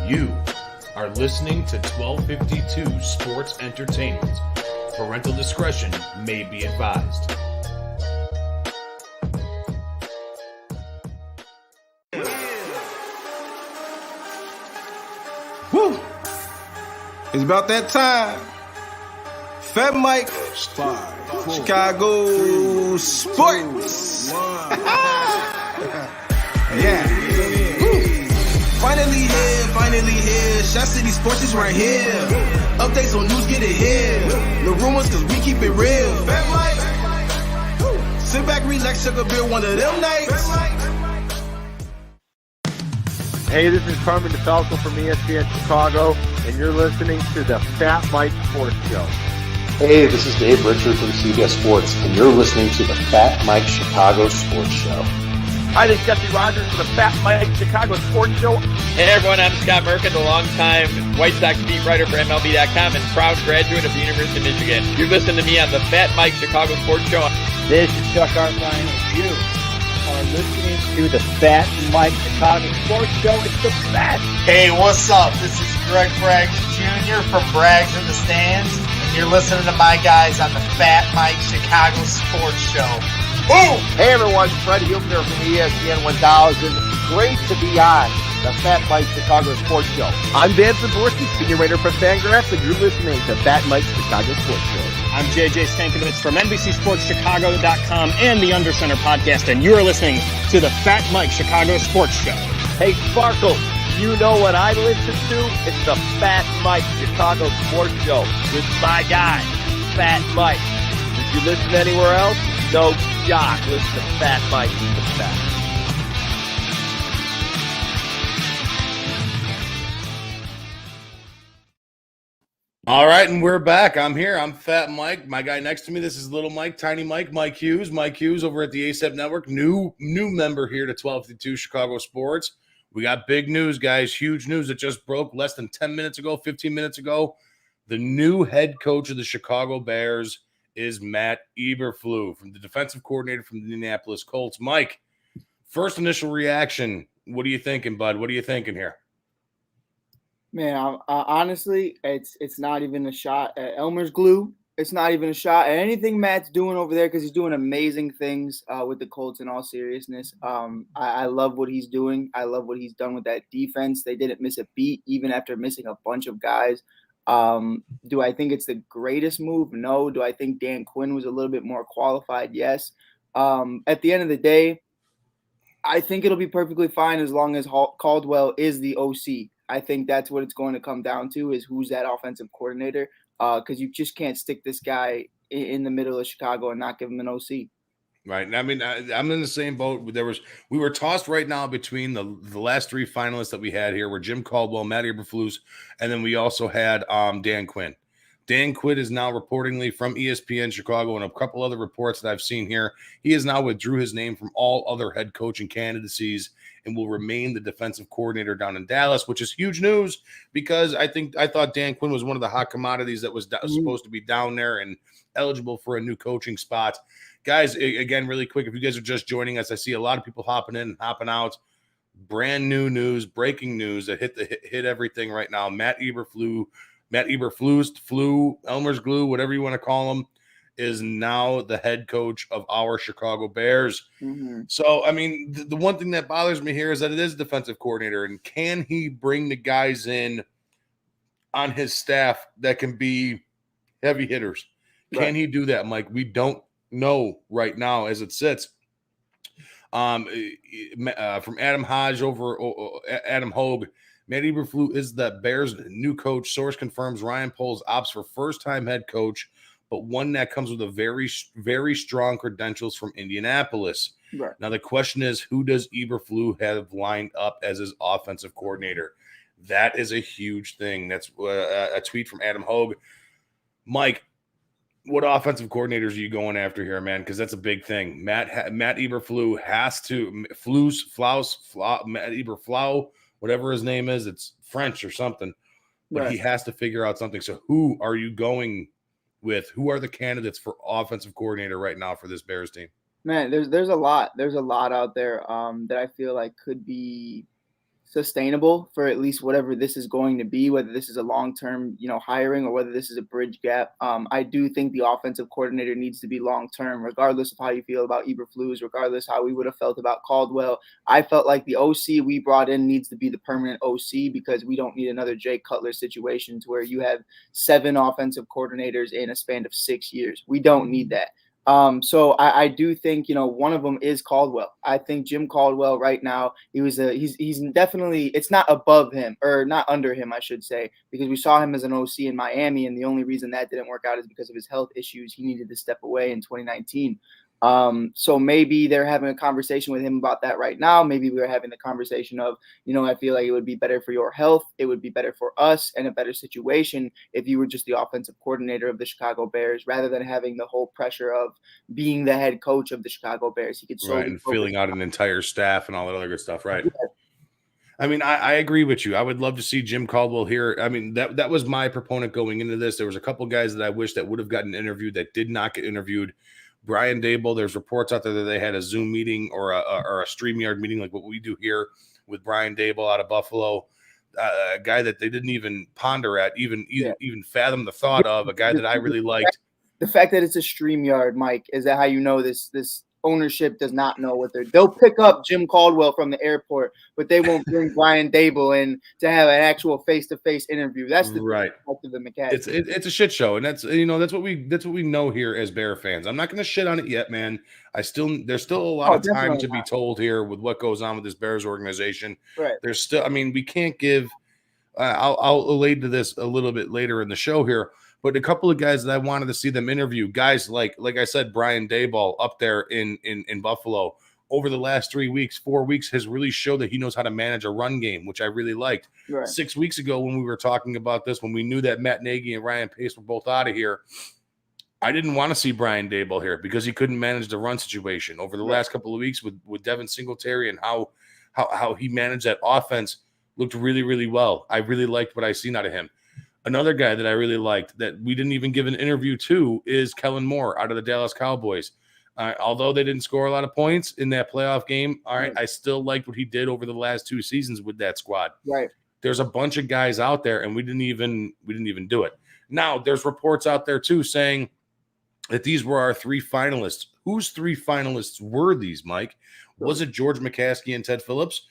You are listening to 1252 Sports Entertainment. Parental discretion may be advised. Woo! It's about that time. Fatmike, Chicago Sports. Yeah. Woo. Finally here. Shot City Sports is right here. Updates on news, get it here. No rumors, cause we keep it real. Fatmike. Woo. Sit back, relax, sugar beer one of them nights. Hey, this is Carmen DeFalco from ESPN Chicago, and you're listening to the Fat Mike Sports Show. Hey, this is Dave Richard from CBS Sports, and you're listening to the Fat Mike Chicago Sports Show. Hi, this is Jesse Rogers from the Fat Mike Chicago Sports Show. Hey everyone, I'm Scott Merkin, the longtime White Sox beat writer for MLB.com and proud graduate of the University of Michigan. You're listening to me on the Fat Mike Chicago Sports Show. This is Chuck Arfine, and you are listening to the Fat Mike Chicago Sports Show. It's the best. Hey, what's up? This is Greg Braggs Jr. from Braggs in the Stands, and you're listening to my guys on the Fat Mike Chicago Sports Show. Boom! Hey everyone, Fred Huebner from ESPN 1000. Great to be on the Fat Mike Chicago Sports Show. I'm Dan Zaborski, senior writer for Fangraphs, and you're listening to Fat Mike Chicago Sports Show. I'm JJ Stankovich from NBCSportsChicago.com and the Undercenter podcast, and you're listening to the Fat Mike Chicago Sports Show. Hey Sparkle, you know what I listen to? It's the Fat Mike Chicago Sports Show with my guy, Fat Mike. If you listen anywhere else, no shock. Listen to Fat Mike. He's the best. All right, and we're back. I'm here. I'm Fat Mike. My guy next to me, this is Little Mike, Tiny Mike, Mike Hughes. Mike Hughes over at the ASAP Network. New member here to 1252 Chicago Sports. We got big news, guys. Huge news that just broke less than 10 minutes ago, 15 minutes ago. The new head coach of the Chicago Bears is Matt Eberflus, from the defensive coordinator from the Indianapolis Colts. Mike, first initial reaction. What are you thinking, bud? What are you thinking here? Man, honestly, it's not even a shot at Elmer's glue. It's not even a shot at anything Matt's doing over there, because he's doing amazing things with the Colts in all seriousness. I love what he's doing. I love what he's done with that defense. They didn't miss a beat even after missing a bunch of guys. Do I think it's the greatest move? No. Do I think Dan Quinn was a little bit more qualified? Yes. At the end of the day, I think it'll be perfectly fine as long as Caldwell is the OC. I think that's what it's going to come down to, is who's that offensive coordinator, because you just can't stick this guy in the middle of Chicago and not give him an OC. Right. I mean, I'm in the same boat. We were tossed right now between the last three finalists that we had here were Jim Caldwell, Matt Eberflus, and then we also had Dan Quinn. Dan Quinn is now reportedly from ESPN Chicago, and a couple other reports that I've seen here. He has now withdrew his name from all other head coaching candidacies and will remain the defensive coordinator down in Dallas, which is huge news, because I thought Dan Quinn was one of the hot commodities that was supposed to be down there and eligible for a new coaching spot. Guys, again, really quick, if you guys are just joining us, I see a lot of people hopping in and hopping out. Brand new news, breaking news that hit everything right now. Matt Eberflus, Elmer's glue, whatever you want to call him, is now the head coach of our Chicago Bears. Mm-hmm. So, I mean, the one thing that bothers me here is that it is a defensive coordinator, and can he bring the guys in on his staff that can be heavy hitters? Can he do that, Mike? We don't know right now as it sits. From Adam Hodge over Adam Hogue, Matt Eberflus is the Bears' new coach. Source confirms Ryan Poles opts for first-time head coach, but one that comes with a very, very strong credentials from Indianapolis. Right. Now, the question is, who does Eberflus have lined up as his offensive coordinator? That is a huge thing. That's a tweet from Adam Hogue. Mike, what offensive coordinators are you going after here, man? Because that's a big thing. Matt Eberflus has to Matt Eberflus, whatever his name is. It's French or something, but he has to figure out something. So, who are you going with? Who are the candidates for offensive coordinator right now for this Bears team? Man, there's a lot. There's a lot out there that I feel like could be sustainable for at least whatever this is going to be, whether this is a long-term, hiring or whether this is a bridge gap. I do think the offensive coordinator needs to be long-term, regardless of how you feel about EBERFLUS, regardless how we would have felt about Caldwell. I felt like the OC we brought in needs to be the permanent OC because we don't need another Jay Cutler situation to where you have 7 offensive coordinators in a span of 6 years. We don't need that. So I do think, one of them is Caldwell. I think Jim Caldwell right now, he's definitely, it's not above him or not under him, I should say, because we saw him as an OC in Miami. And the only reason that didn't work out is because of his health issues. He needed to step away in 2019. So maybe they're having a conversation with him about that right now. Maybe we're having the conversation of, I feel like it would be better for your health. It would be better for us and a better situation if you were just the offensive coordinator of the Chicago Bears rather than having the whole pressure of being the head coach of the Chicago Bears. He could right, and filling out an entire staff and all that other good stuff. Right. Yeah. I mean, I agree with you. I would love to see Jim Caldwell here. I mean, that was my proponent going into this. There was a couple guys that I wish that would have gotten interviewed that did not get interviewed. Brian Dable, there's reports out there that they had a Zoom meeting or a StreamYard meeting like what we do here with Brian Dable out of Buffalo, a guy that they didn't even ponder at, even fathom the thought of, a guy that I really liked. The fact that it's a StreamYard, Mike, is that how you know this ownership does not know what they'll pick up Jim Caldwell from the airport, but they won't bring Brian Dable in to have an actual face-to-face interview. That's the right of the mechanics. It's a shit show, and that's what we know here as Bear fans. I'm not going to shit on it yet, man. There's still a lot of time to be told here with what goes on with this Bears organization. Right. There's still, I mean, we can't give. I'll allude to this a little bit later in the show here. But a couple of guys that I wanted to see them interview, guys like I said, Brian Daboll up there in Buffalo over the last 4 weeks has really showed that he knows how to manage a run game, which I really liked. Right. 6 weeks ago when we were talking about this, when we knew that Matt Nagy and Ryan Pace were both out of here, I didn't want to see Brian Daboll here because he couldn't manage the run situation. Over the last couple of weeks with Devin Singletary and how he managed that offense looked really, really well. I really liked what I seen out of him. Another guy that I really liked that we didn't even give an interview to is Kellen Moore out of the Dallas Cowboys. Although they didn't score a lot of points in that playoff game, all right, I still liked what he did over the last 2 seasons with that squad. Right. There's a bunch of guys out there, and we didn't even do it. Now, there's reports out there too saying that these were our 3 finalists. Whose 3 finalists were these, Mike? Was it George McCaskey and Ted Phillips,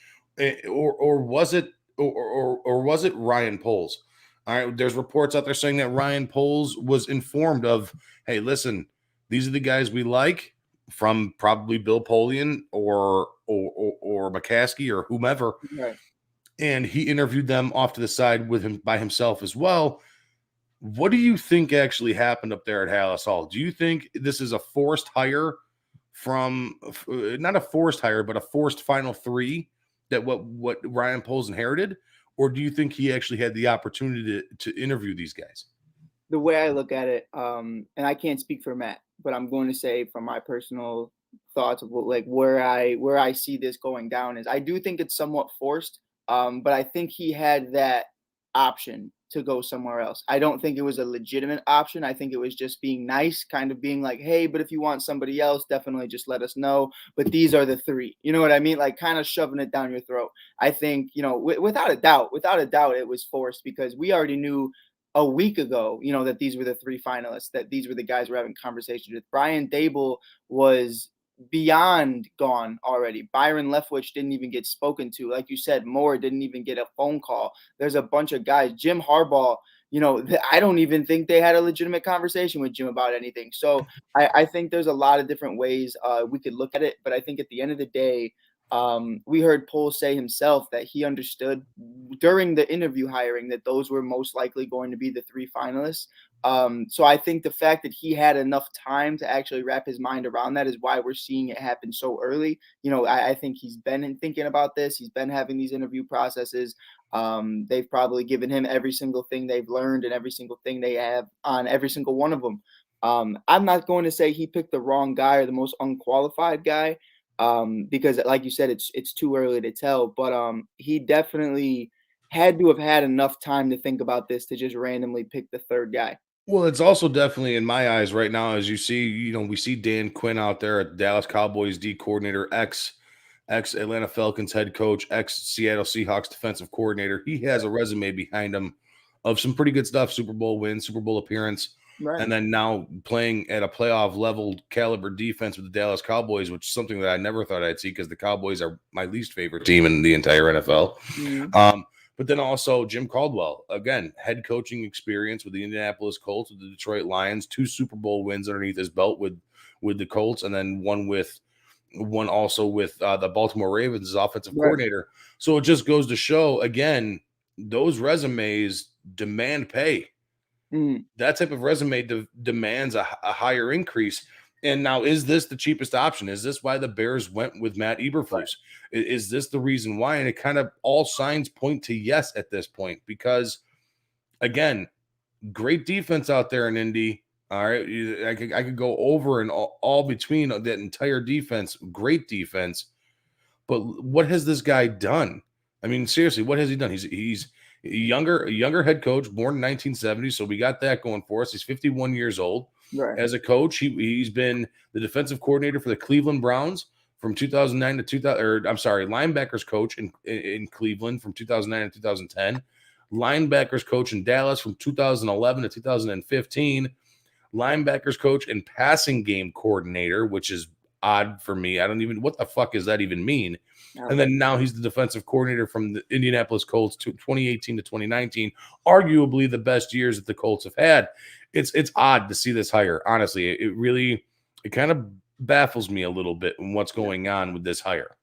or was it Ryan Poles? All right, there's reports out there saying that Ryan Poles was informed of, hey, listen, these are the guys we like from probably Bill Polian or McCaskey or whomever. Right. And he interviewed them off to the side with him by himself as well. What do you think actually happened up there at Halas Hall? Do you think this is a forced hire from not a forced hire, but a forced final 3 that what Ryan Poles inherited? Or do you think he actually had the opportunity to interview these guys? The way I look at it, and I can't speak for Matt, but I'm going to say from my personal thoughts of where I see this going down is I do think it's somewhat forced, but I think he had that option to go somewhere else. I don't think it was a legitimate option. I think it was just being nice, kind of being like, hey, but if you want somebody else, definitely just let us know. But these are the 3. You know what I mean? Like kind of shoving it down your throat. I think, without a doubt, it was forced because we already knew a week ago, that these were the 3 finalists, that these were the guys we're having conversations with. Brian Dable was beyond gone already. Byron Leftwich didn't even get spoken to. Like you said, Moore didn't even get a phone call. There's a bunch of guys. Jim Harbaugh, I don't even think they had a legitimate conversation with Jim about anything. So I think there's a lot of different ways we could look at it. But I think at the end of the day, we heard Poles say himself that he understood during the interview hiring that those were most likely going to be the 3 finalists. So I think the fact that he had enough time to actually wrap his mind around that is why we're seeing it happen so early. I think he's been thinking about this. He's been having these interview processes. They've probably given him every single thing they've learned and every single thing they have on every single one of them. I'm not going to say he picked the wrong guy or the most unqualified guy. Because like you said, it's too early to tell, but he definitely had to have had enough time to think about this to just randomly pick the 3rd guy. Well, it's also definitely in my eyes right now, as you see, we see Dan Quinn out there at Dallas Cowboys D coordinator, ex ex-Atlanta Falcons head coach, ex-Seattle Seahawks defensive coordinator. He has a resume behind him of some pretty good stuff, Super Bowl win, Super Bowl appearance, and then now playing at a playoff level caliber defense with the Dallas Cowboys, which is something that I never thought I'd see because the Cowboys are my least favorite team in the entire NFL. But then also Jim Caldwell, again, head coaching experience with the Indianapolis Colts, with the Detroit Lions, 2 Super Bowl wins underneath his belt with the Colts, and then one also with the Baltimore Ravens as offensive coordinator. So it just goes to show, again, those resumes demand pay. That type of resume demands a higher increase. And now, is this the cheapest option? Is this why the Bears went with Matt EBERFLUS? Is this the reason why? And it kind of all signs point to yes at this point, because, again, great defense out there in Indy. All right, I could go over and all between that entire defense, great defense. But what has this guy done? I mean, seriously, what has he done? He's a younger head coach, born in 1970, so we got that going for us. He's 51 years old. As a coach, he's been the defensive coordinator for the Cleveland Browns from 2009 to 2000. Or I'm sorry, linebackers coach in Cleveland from 2009 to 2010. Linebackers coach in Dallas from 2011 to 2015. Linebackers coach and passing game coordinator, which is odd for me. I don't even, what the fuck does that even mean? And then now he's the defensive coordinator from the Indianapolis Colts to 2018 to 2019, arguably the best years that the Colts have had. It's odd to see this hire. Honestly, it kind of baffles me a little bit in what's going on with this hire.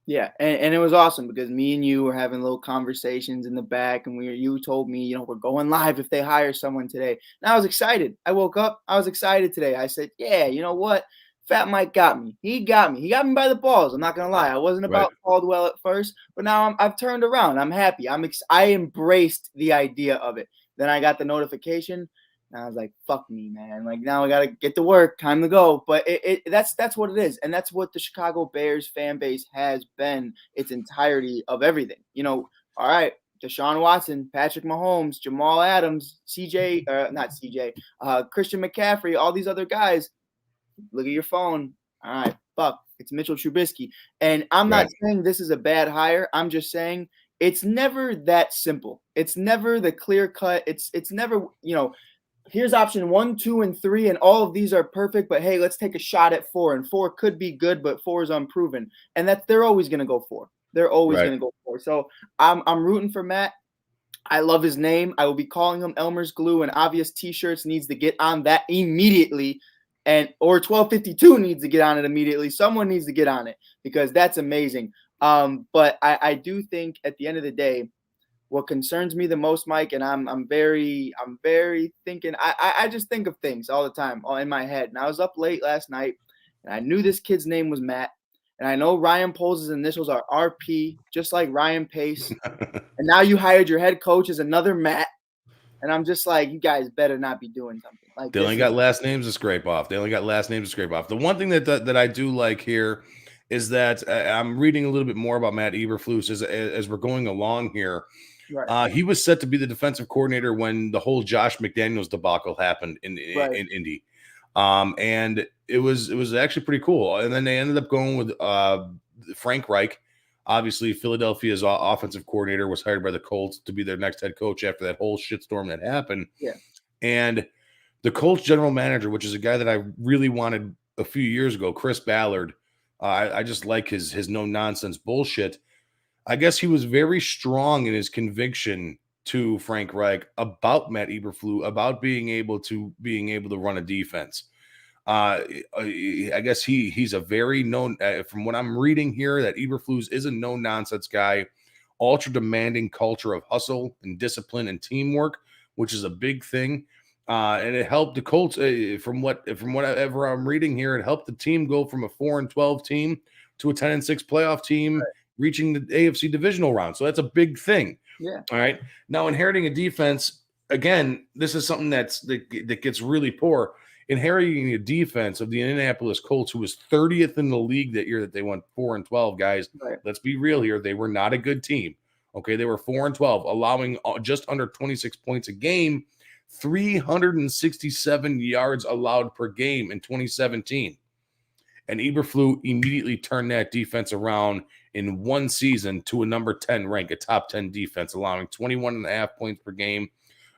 Yeah, and it was awesome because me and you were having little conversations in the back, and you told me, we're going live if they hire someone today. And I was excited. I woke up, I was excited today. I said, yeah, you know what? Fat Mike got me. He got me by the balls. I'm not gonna lie. I wasn't about Caldwell at first, but now I've turned around. I'm happy. I embraced the idea of it. Then I got the notification, and I was like, "Fuck me, man! Like now I gotta get to work. Time to go." But that's what it is, and that's what the Chicago Bears fan base has been its entirety of everything. All right, Deshaun Watson, Patrick Mahomes, Jamal Adams, Christian McCaffrey, all these other guys. Look at your phone. All right, fuck. It's Mitchell Trubisky. And I'm not saying this is a bad hire. I'm just saying it's never that simple. It's never the clear cut. It's never, here's option 1, 2, and 3, and all of these are perfect, but hey, let's take a shot at 4. And 4 could be good, but 4 is unproven. And they're always gonna go 4. They're always gonna go 4. So I'm rooting for Matt. I love his name. I will be calling him Elmer's Glue, and obvious t-shirts needs to get on that immediately. Or 1252 needs to get on it immediately. Someone needs to get on it because that's amazing. But I do think at the end of the day, what concerns me the most, Mike, and I'm very thinking. I just think of things all the time in my head. And I was up late last night, and I knew this kid's name was Matt, and I know Ryan Poles' initials are RP, just like Ryan Pace. And now you hired your head coach as another Matt. And I'm just like, you guys better not be doing something like they only got last names to scrape off. The one thing that I do like here is that I'm reading a little bit more about Matt EBERFLUS as we're going along here. He was set to be the defensive coordinator when the whole Josh McDaniels debacle happened in Indy. And it was actually pretty cool. And then they ended up going with Frank Reich. Obviously, Philadelphia's offensive coordinator was hired by the Colts to be their next head coach after that whole shitstorm that happened. Yeah. And the Colts general manager, which is a guy that I really wanted a few years ago, Chris Ballard, I just like his no-nonsense bullshit. I guess he was very strong in his conviction to Frank Reich about Matt EBERFLUS, about being able to run a defense. I guess he's a very known, from what I'm reading here, that EBERFLUS is a no-nonsense guy, ultra demanding culture of hustle and discipline and teamwork, which is a big thing. And it helped the Colts, from whatever I'm reading here, it helped the team go from a 4-12 team to a 10-6 playoff team, reaching the AFC divisional round. So that's a big thing. Yeah. All right. Now, inheriting a defense, again, this is something that gets really poor. Inheriting a defense of the Indianapolis Colts, who was 30th in the league that year that they went 4-12, guys. Right. Let's be real here. They were not a good team. Okay. They were 4-12, allowing just under 26 points a game, 367 yards allowed per game in 2017. And Eberflus immediately turned that defense around in one season to a number 10 rank, a top 10 defense, allowing 21.5 points per game,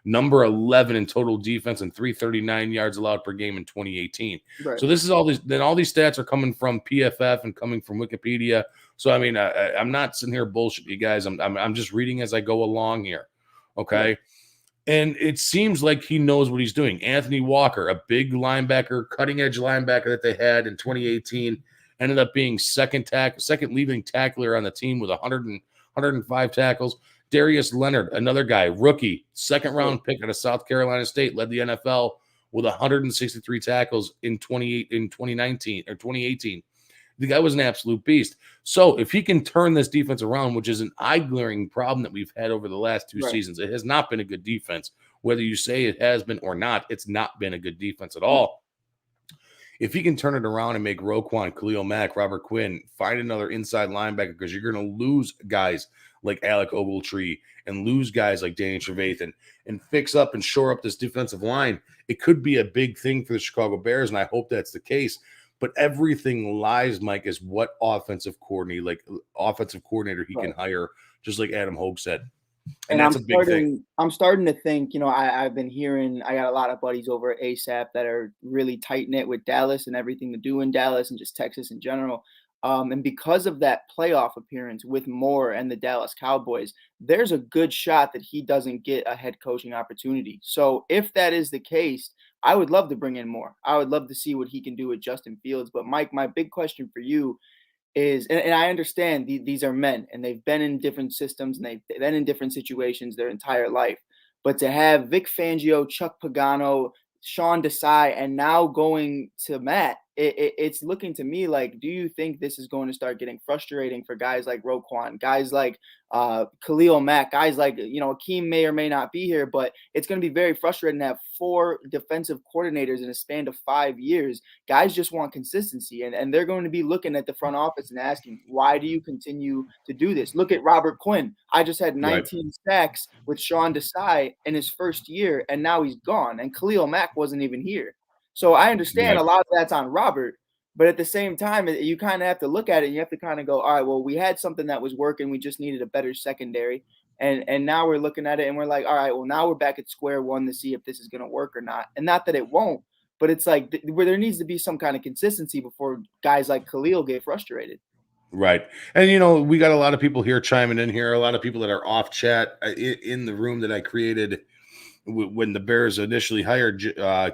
number 11 in total defense, and 339 yards allowed per game in 2018. Right. So this is all these stats are coming from PFF and coming from Wikipedia. So I mean, I'm not sitting here bullshit you guys. I'm just reading as I go along here. Okay. Right. And it seems like he knows what he's doing. Anthony Walker, a big linebacker, cutting edge linebacker that they had in 2018, ended up being second leading tackler on the team with 105 tackles. Darius Leonard, another guy, rookie, second round pick out of South Carolina State, led the NFL with 163 tackles in 2018. The guy was an absolute beast. So if he can turn this defense around, which is an eye-glaring problem that we've had over the last two seasons, it has not been a good defense. Whether you say it has been or not, it's not been a good defense at all. If he can turn it around and make Roquan, Khalil Mack, Robert Quinn, find another inside linebacker, because you're going to lose guys like Alec Ogletree and lose guys like Danny Trevathan, and fix up and shore up this defensive line, it could be a big thing for the Chicago Bears, and I hope that's the case. But everything lies, Mike, is what offensive coordinator he can hire, just like Adam Hogue said. And that's a big thing. I'm starting to think, I've been hearing, I got a lot of buddies over at ASAP that are really tight-knit with Dallas and everything to do in Dallas and just Texas in general. And because of that playoff appearance with Moore and the Dallas Cowboys, there's a good shot that he doesn't get a head coaching opportunity. So if that is the case, I would love to bring in Moore. I would love to see what he can do with Justin Fields. But Mike, my big question for you is, and I understand these are men and they've been in different systems and they've been in different situations their entire life. But to have Vic Fangio, Chuck Pagano, Sean Desai, and now going to Matt, it's looking to me like, do you think this is going to start getting frustrating for guys like Roquan, guys like Khalil Mack, guys like, Akeem may or may not be here, but it's going to be very frustrating to have 4 defensive coordinators in a span of 5 years. Guys just want consistency, and they're going to be looking at the front office and asking, why do you continue to do this? Look at Robert Quinn. I just had 19 sacks with Sean Desai in his first year, and now he's gone, and Khalil Mack wasn't even here. So I understand a lot of that's on Robert, but at the same time, you kind of have to look at it and you have to kind of go, all right, well, we had something that was working. We just needed a better secondary. And now we're looking at it and we're like, all right, well, now we're back at square one to see if this is going to work or not. And not that it won't, but it's like where there needs to be some kind of consistency before guys like Khalil get frustrated. Right. And, we got a lot of people here chiming in here, a lot of people that are off chat in the room that I created when the Bears initially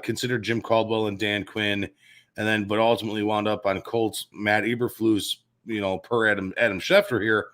considered Jim Caldwell and Dan Quinn, but ultimately wound up on Colts, Matt Eberflus, per Adam Schefter here.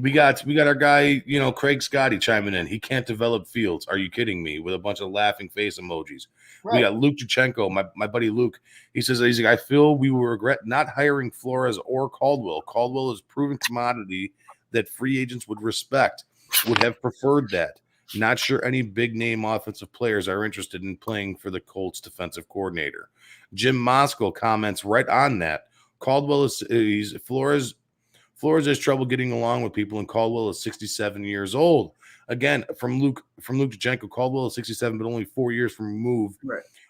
We got our guy, Craig Scotty chiming in. He can't develop Fields. Are you kidding me? With a bunch of laughing face emojis. Right. We got Luke Juchenko, my buddy Luke. He says, I feel we will regret not hiring Flores or Caldwell. Caldwell is proven commodity that free agents would respect, would have preferred that. Not sure any big-name offensive players are interested in playing for the Colts defensive coordinator. Jim Moskal comments right on that. Flores has trouble getting along with people, and Caldwell is 67 years old. Again, from Luke Juchenko, Caldwell is 67, but only 4 years removed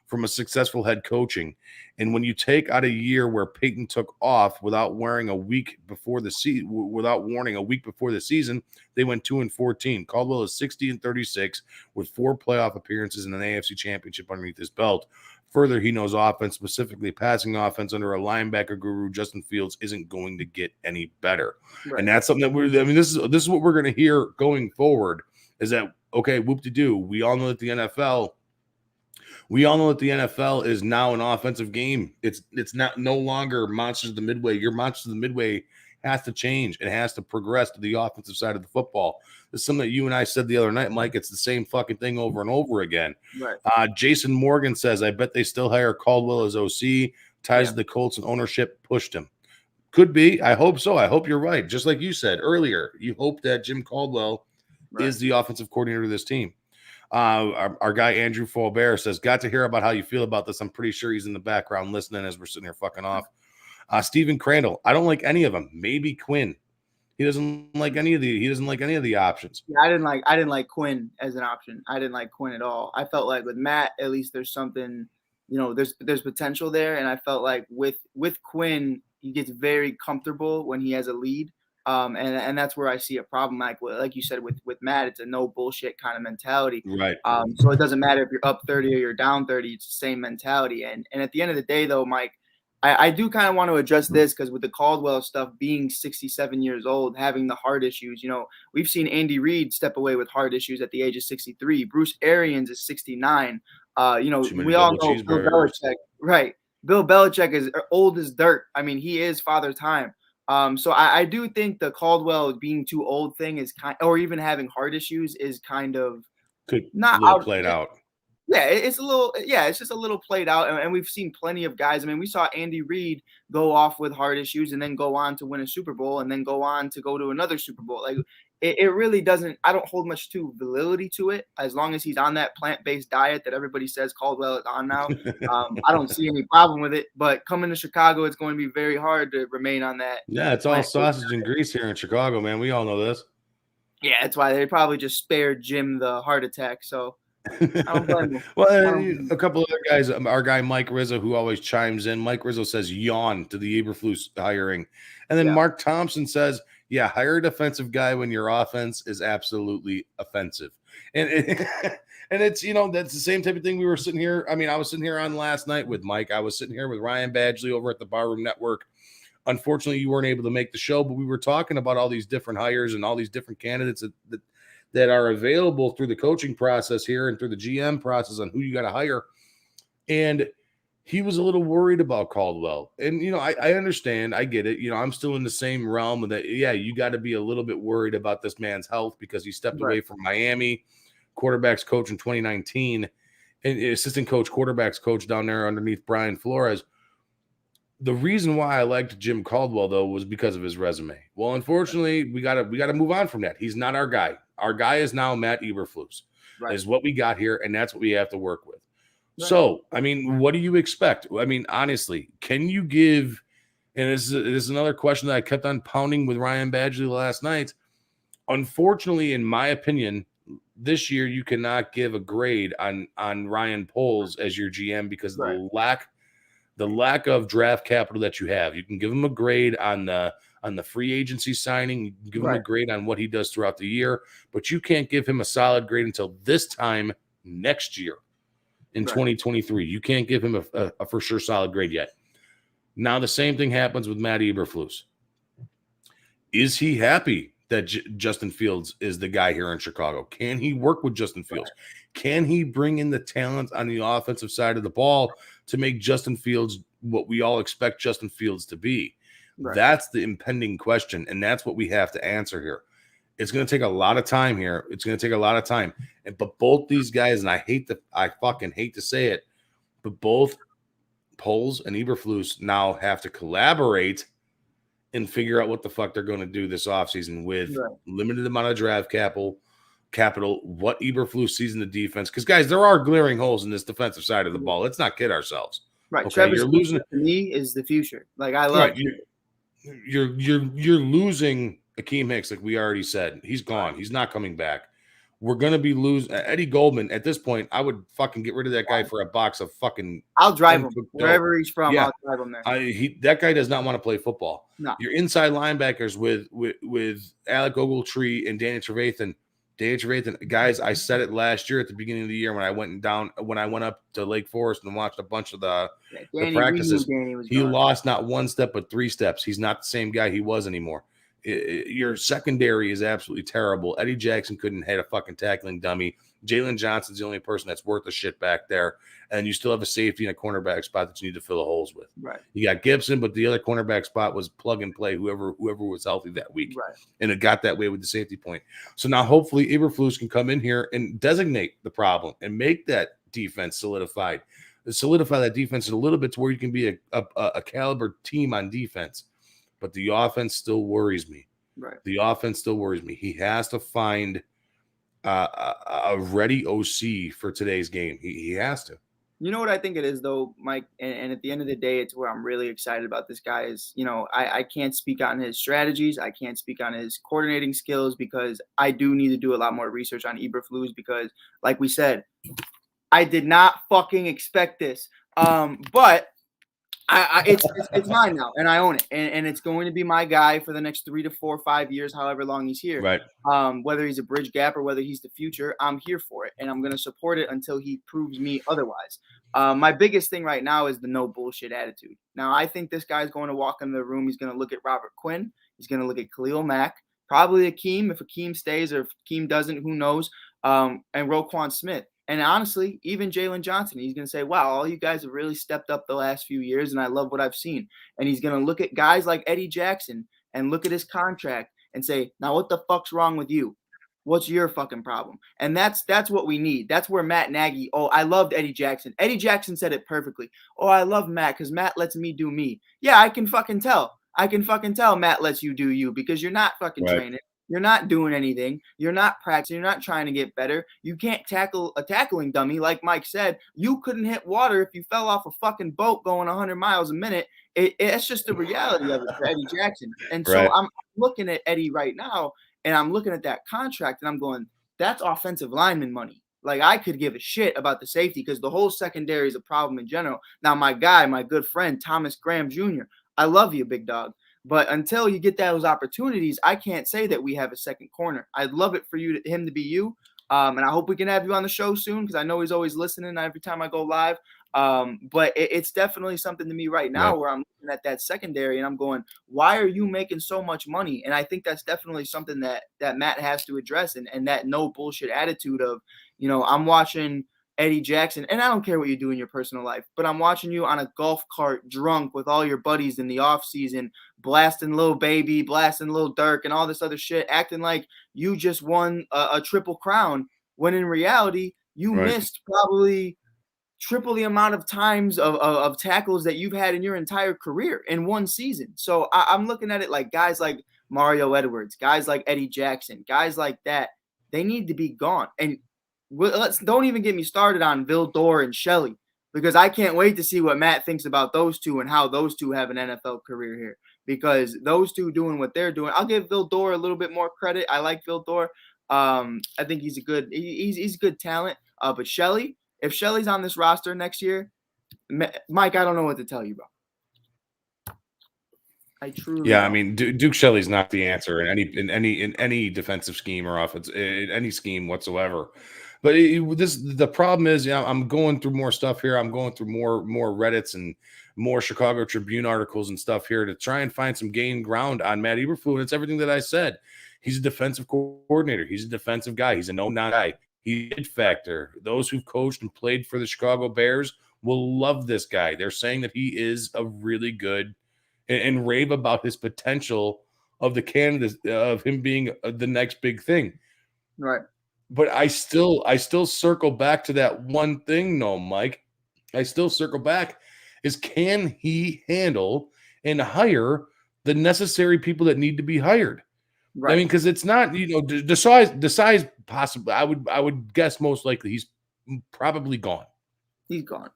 from a successful head coaching. And when you take out a year where Peyton took off without warning a week before the season, they went 2-14. Caldwell is 60-36 with 4 playoff appearances and an AFC championship underneath his belt. Further, he knows offense, specifically passing offense under a linebacker guru. Justin Fields isn't going to get any better. Right. And that's something that this is what we're going to hear going forward is that, okay, whoop-de-doo. We all know that the NFL is now an offensive game. It's no longer Monsters of the Midway. Your Monsters of the Midway has to change. It has to progress to the offensive side of the football. This is something that you and I said the other night, Mike. It's the same fucking thing over and over again. Right. Jason Morgan says, I bet they still hire Caldwell as OC. Ties to the Colts and ownership pushed him. Could be. I hope so. I hope you're right. Just like you said earlier, you hope that Jim Caldwell is the offensive coordinator of this team. Our guy Andrew Faubert says, got to hear about how you feel about this. I'm pretty sure he's in the background listening as we're sitting here fucking off. Stephen Crandall, I don't like any of them. Maybe Quinn. He doesn't like any of the options. Yeah, I didn't like Quinn as an option. I didn't like Quinn at all. I felt like with Matt, at least there's something there's potential there. And I felt like with Quinn, he gets very comfortable when he has a lead. And that's where I see a problem. Like you said, with Matt, it's a no bullshit kind of mentality. Right. So it doesn't matter if you're up 30 or you're down 30, it's the same mentality. And at the end of the day, though, Mike, I do kind of want to address this because with the Caldwell stuff, being 67 years old, having the heart issues, we've seen Andy Reid step away with heart issues at the age of 63. Bruce Arians is 69. We all know Bill Belichick, right? Bill Belichick is old as dirt. I mean, he is father time. So I do think the Caldwell being too old thing is or even having heart issues is kind of not a little played out. Yeah, it's just a little played out. And we've seen plenty of guys. I mean, we saw Andy Reid go off with heart issues and then go on to win a Super Bowl and then go on to go to another Super Bowl. Like it really doesn't, I don't hold much validity to it. As long as he's on that plant-based diet that everybody says Caldwell is on now, I don't see any problem with it. But coming to Chicago, it's going to be very hard to remain on that. Yeah, it's all sausage and grease here in Chicago, man. We all know this. Yeah, that's why they probably just spared Jim the heart attack. So well, a couple other guys, our guy Mike Rizzo, who always chimes in. Mike Rizzo says yawn to the EBERFLUS hiring. And then Mark Thompson says, yeah, hire a defensive guy when your offense is absolutely offensive. And it's, that's the same type of thing we were sitting here. I mean, I was sitting here on last night with Mike. I was sitting here with Ryan Badgley over at the Barroom Network. Unfortunately, you weren't able to make the show, but we were talking about all these different hires and all these different candidates that are available through the coaching process here and through the GM process on who you got to hire. And he was a little worried about Caldwell. And, I understand. I get it. I'm still in the same realm of that. Yeah, you got to be a little bit worried about this man's health because he stepped away from Miami, quarterbacks coach in 2019, and assistant coach, quarterbacks coach down there underneath Brian Flores. The reason why I liked Jim Caldwell, though, was because of his resume. Well, unfortunately, we gotta move on from that. He's not our guy. Our guy is now Matt EBERFLUS. Right. Is what we got here, and that's what we have to work with. Right. So, I mean, what do you expect? I mean, honestly, can you give – and this is another question that I kept on pounding with Ryan Badgley last night. Unfortunately, in my opinion, this year you cannot give a grade on Ryan Poles as your GM because of the lack of draft capital that you have. You can give him a grade on the free agency signing. You can give him a grade on what he does throughout the year, but you can't give him a solid grade until this time next year in 2023. You can't give him a for sure solid grade yet. Now the same thing happens with Matt EBERFLUS. Is he happy that Justin Fields is the guy here in Chicago? Can he work with Justin Fields? Can he bring in the talent on the offensive side of the ball to make Justin Fields what we all expect Justin Fields to be? That's the impending question, and that's what we have to answer here. It's going to take a lot of time here. It's going to take a lot of time. But both these guys, and I fucking hate to say it, but both Poles and EBERFLUS now have to collaborate and figure out what the fuck they're going to do this offseason with limited amount of draft capital, what EBERFLUS sees in the defense. Because, guys, there are glaring holes in this defensive side of the ball. Let's not kid ourselves. Right. Okay, Trevor you're losing. To me is the future. Like, I love You're losing Akeem Hicks, like we already said. He's gone. He's not coming back. We're going to be losing Eddie Goldman. At this point, I would fucking get rid of that guy for a box of fucking. I'll drive him wherever he's from. Yeah. I'll drive him there. That guy does not want to play football. No. Your inside linebackers with Alec Ogletree and Danny Trevathan. Guys, I said it last year at the beginning of the year when I went up to Lake Forest and watched a bunch of the practices. He lost not one step but 3 steps. He's not the same guy he was anymore. Your secondary is absolutely terrible. Eddie Jackson couldn't hit a fucking tackling dummy. Jalen Johnson's the only person that's worth a shit back there. And you still have a safety and a cornerback spot that you need to fill the holes with. Right. You got Gibson, but the other cornerback spot was plug and play, whoever was healthy that week. Right. And it got that way with the safety point. So now hopefully EBERFLUS can come in here and designate the problem and make that defense solidified. Solidify that defense a little bit to where you can be a caliber team on defense. But the offense still worries me. Right. The offense still worries me. He has to find a ready OC for today's game. He has to. You know what I think it is, though, Mike? And at the end of the day, it's where I'm really excited about this guy is, I can't speak on his strategies. I can't speak on his coordinating skills because I do need to do a lot more research on EBERFLUS because, like we said, I did not fucking expect this. But it's mine now, and I own it, and it's going to be my guy for the next 3 to 4 or 5 years, however long he's here. Right. Whether he's a bridge gap or whether he's the future, I'm here for it, and I'm going to support it until he proves me otherwise. My biggest thing right now is the no bullshit attitude. Now, I think this guy's going to walk in the room. He's going to look at Robert Quinn. He's going to look at Khalil Mack, probably Akeem. If Akeem stays or if Akeem doesn't, who knows? And Roquan Smith. And honestly, even Jalen Johnson, he's going to say, wow, all you guys have really stepped up the last few years, and I love what I've seen. And he's going to look at guys like Eddie Jackson and look at his contract and say, now what the fuck's wrong with you? What's your fucking problem? And that's what we need. That's where Matt Nagy, I loved Eddie Jackson. Eddie Jackson said it perfectly. I love Matt because Matt lets me do me. Yeah, I can fucking tell. Matt lets you do you because you're not fucking training. You're not doing anything. You're not practicing. You're not trying to get better. You can't tackle a tackling dummy. Like Mike said, you couldn't hit water if you fell off a fucking boat going 100 miles a minute. It's just the reality of it for Eddie Jackson. And so I'm looking at Eddie right now, and I'm looking at that contract, and I'm going, that's offensive lineman money. Like, I could give a shit about the safety because the whole secondary is a problem in general. Now, my guy, my good friend, Thomas Graham Jr., I love you, big dog. But until you get those opportunities, I can't say that we have a second corner. I'd love it for him to be you. And I hope we can have you on the show soon because I know he's always listening every time I go live. But it's definitely something to me right now where I'm looking at that secondary and I'm going, why are you making so much money? And I think that's definitely something that Matt has to address and that no bullshit attitude of, I'm watching Eddie Jackson, and I don't care what you do in your personal life, but I'm watching you on a golf cart drunk with all your buddies in the off season, blasting Lil Baby, blasting Lil Durk, and all this other shit, acting like you just won a triple crown, when in reality, you missed probably triple the amount of times of tackles that you've had in your entire career in one season. So I'm looking at it like guys like Mario Edwards, guys like Eddie Jackson, guys like that, they need to be gone. And don't even get me started on Vildor and Shelley, because I can't wait to see what Matt thinks about those two and how those two have an NFL career here, because those two doing what they're doing. I'll give Vildor a little bit more credit. I like Vildor. I think he's a good talent. But Shelley, if Shelley's on this roster next year, Mike, I don't know what to tell you, bro. I truly don't. I mean, Duke Shelley's not the answer in any defensive scheme or offense, in any scheme whatsoever. But the problem is, I'm going through more stuff here. I'm going through more Reddits and more Chicago Tribune articles and stuff here to try and find some gain ground on Matt Eberflus. And it's everything that I said. He's a defensive coordinator. He's a defensive guy. He's a no-nonsense guy. He's a factor. Those who've coached and played for the Chicago Bears will love this guy. They're saying that he is a really good and rave about his potential of the candidate of him being the next big thing. Right. But I still circle back to that one thing, no, Mike. I still circle back is, can he handle and hire the necessary people that need to be hired? Right. I mean, because it's not, the size possibly. I would guess most likely he's probably gone. He's gone.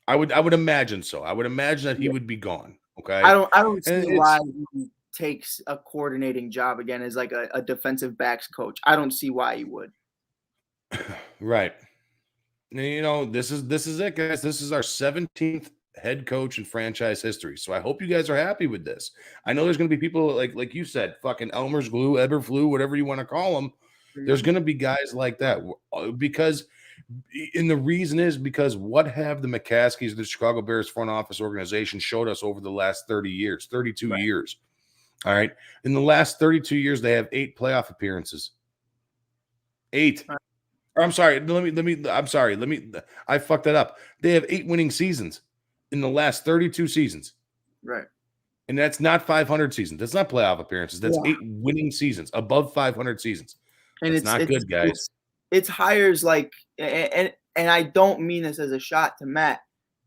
I would imagine so. I would imagine that he would be gone. Okay. I don't see why he takes a coordinating job again as like a defensive backs coach. I don't see why he would. Right. This is it, guys. This is our 17th head coach in franchise history. So I hope you guys are happy with this. I know there's going to be people like you said, fucking Elmer's glue, Eberflus, whatever you want to call them. There's going to be guys like that and the reason is because what have the McCaskies, the Chicago Bears front office organization, showed us over the last 32 years. All right. In the last 32 years, they have 8 playoff appearances. 8. Or I'm sorry. I fucked that up. They have 8 winning seasons in the last 32 seasons. Right. And that's not 500 seasons. That's not playoff appearances. That's 8 winning seasons, above 500 seasons. And it's not good, guys. It's hires like, and I don't mean this as a shot to Matt.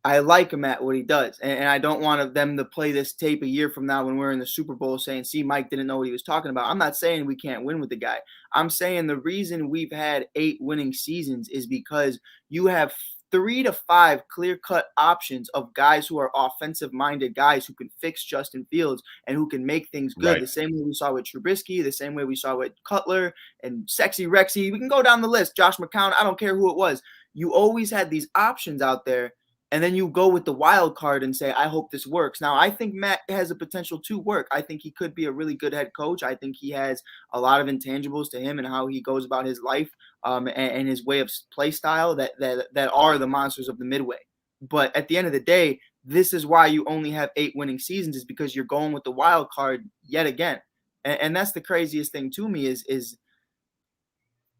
I like Matt, what he does. And I don't want them to play this tape a year from now when we're in the Super Bowl saying, see, Mike didn't know what he was talking about. I'm not saying we can't win with the guy. I'm saying the reason we've had 8 winning seasons is because you have 3 to 5 clear-cut options of guys who are offensive-minded guys who can fix Justin Fields and who can make things good. Right. The same way we saw with Trubisky, the same way we saw with Cutler and Sexy Rexy. We can go down the list. Josh McCown, I don't care who it was. You always had these options out there, and then you go with the wild card and say, I hope this works. Now, I think Matt has a potential to work. I think he could be a really good head coach. I think he has a lot of intangibles to him and how he goes about his life, and his way of play style that are the monsters of the Midway. But at the end of the day, this is why you only have 8 winning seasons, is because you're going with the wild card yet again. And that's the craziest thing to me is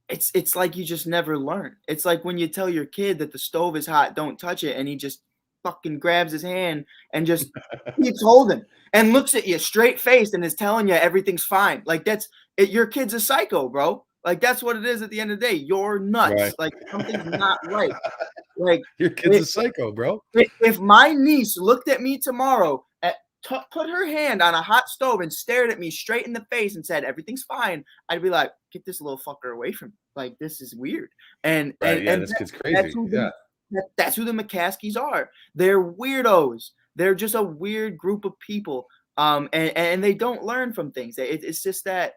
it's like you just never learn. It's like when you tell your kid that the stove is hot, don't touch it, and he just fucking grabs his hand and just keeps holding and looks at you straight faced and is telling you everything's fine. Like that's it, your kid's a psycho, bro. Like that's what it is at the end of the day. You're nuts. Right. Like something's not right. Like Your kid's a psycho, bro. If my niece looked at me tomorrow put her hand on a hot stove and stared at me straight in the face and said everything's fine, I'd be like, get this little fucker away from me. Like this is weird. And right, and this kid's crazy. That's who the McCaskies are. They're weirdos. They're just a weird group of people. And they don't learn from things. It's just that.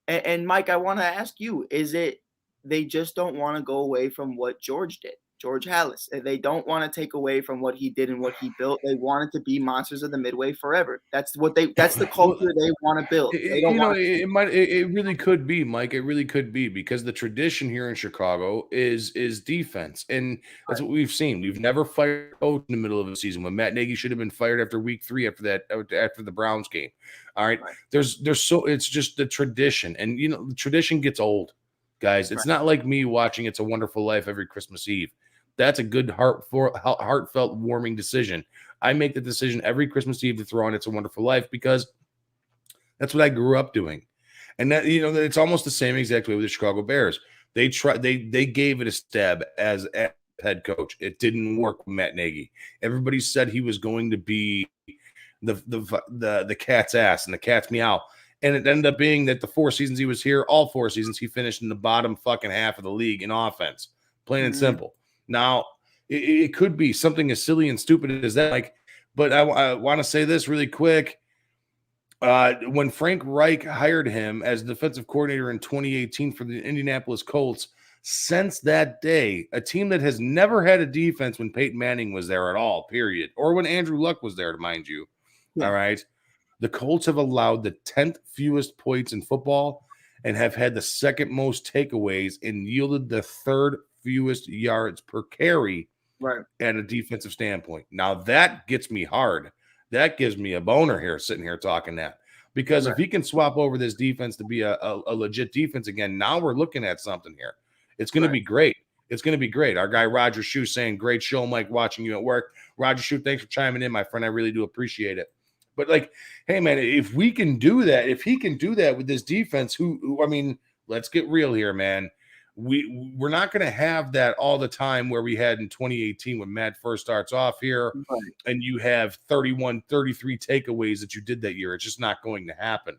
And Mike, I want to ask you: is it they just don't want to go away from what George did? George Hallis. They don't want to take away from what he did and what he built. They want it to be Monsters of the Midway forever. That's the culture they want to build. They don't it really could be, Mike. It really could be, because the tradition here in Chicago is defense. And that's what we've seen. We've never fired a coach in the middle of the season when Matt Nagy should have been fired after week 3 after the Browns game. All right. There's it's just the tradition. And the tradition gets old, guys. It's not like me watching It's a Wonderful Life every Christmas Eve. That's a good heartfelt, warming decision. I make the decision every Christmas Eve to throw on It's a Wonderful Life because that's what I grew up doing. And that, it's almost the same exact way with the Chicago Bears. They gave it a stab as head coach. It didn't work with Matt Nagy. Everybody said he was going to be the cat's ass and the cat's meow. And it ended up being that the 4 seasons he was here, all 4 seasons, he finished in the bottom fucking half of the league in offense. Plain and simple. Now, it could be something as silly and stupid as that. But I want to say this really quick. When Frank Reich hired him as defensive coordinator in 2018 for the Indianapolis Colts, since that day, a team that has never had a defense when Peyton Manning was there at all, period, or when Andrew Luck was there, to mind you. Yeah. All right. The Colts have allowed the 10th fewest points in football and have had the 2nd most takeaways and yielded the 3rd fewest yards per carry at a defensive standpoint. Now that gets me hard. That gives me a boner here sitting here talking that, because if he can swap over this defense to be a legit defense again, now we're looking at something here. It's going to be great. It's going to be great. Our guy Roger Shue saying, great show, Mike, watching you at work. Roger Shue, thanks for chiming in, my friend. I really do appreciate it. But hey man, if we can do that, if he can do that with this defense, let's get real here, man. We're not going to have that all the time where we had in 2018 when Matt first starts off here and you have 31, 33 takeaways that you did that year. It's just not going to happen.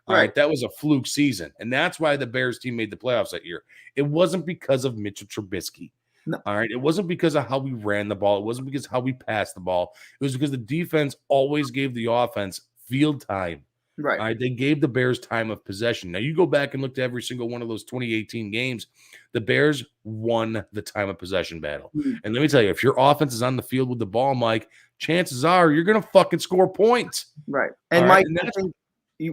All right. That was a fluke season. And that's why the Bears team made the playoffs that year. It wasn't because of Mitchell Trubisky. No. All right. It wasn't because of how we ran the ball. It wasn't because of how we passed the ball. It was because the defense always gave the offense field time. Right. All right. They gave the Bears time of possession. Now, you go back and look at every single one of those 2018 games, the Bears won the time of possession battle. Mm-hmm. And let me tell you, if your offense is on the field with the ball, Mike, chances are you're going to fucking score points. Right. And Mike,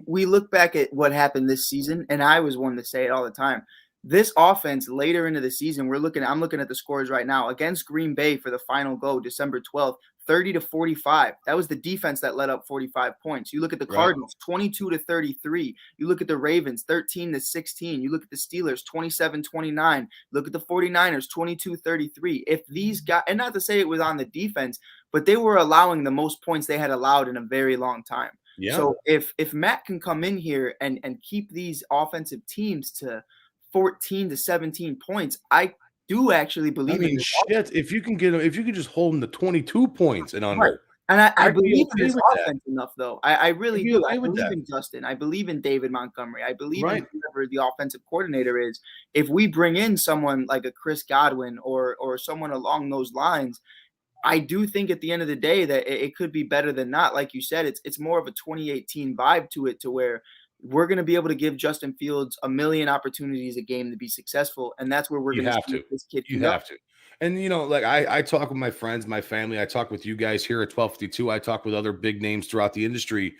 we look back at what happened this season, and I was one to say it all the time. This offense later into the season, I'm looking at the scores right now against Green Bay for the final go, December 12th, 30-45. That was the defense that let up 45 points. You look at the Cardinals, 22-33. You look at the Ravens, 13-16. You look at the Steelers, 27-29. Look at the 49ers, 22-33. If these guys, and not to say it was on the defense, but they were allowing the most points they had allowed in a very long time. Yeah. So if Matt can come in here and keep these offensive teams to 14 to 17 points, I do actually believe. I mean, shit. If you can just hold them to 22 points and under. Right. And I believe in this offense enough, though. I really do. I believe in Justin. I believe in David Montgomery. I believe in whoever the offensive coordinator is. If we bring in someone like a Chris Godwin or someone along those lines, I do think at the end of the day that it could be better than not. Like you said, it's more of a 2018 vibe to it, to where we're going to be able to give Justin Fields a million opportunities a game to be successful, and that's where we're going to see this kid. You have to. And, you know, like I talk with my friends, my family, I talk with you guys here at 1252. I talk with other big names throughout the industry.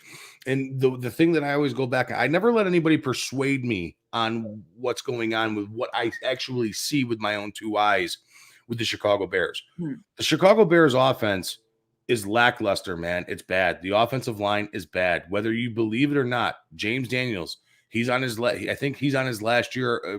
And the thing that I always go back, I never let anybody persuade me on what's going on with what I actually see with my own two eyes with the Chicago Bears. The Chicago Bears offense is lackluster, man. It's bad. The offensive line is bad. Whether you believe it or not, James Daniels, he's on his I think he's on his last year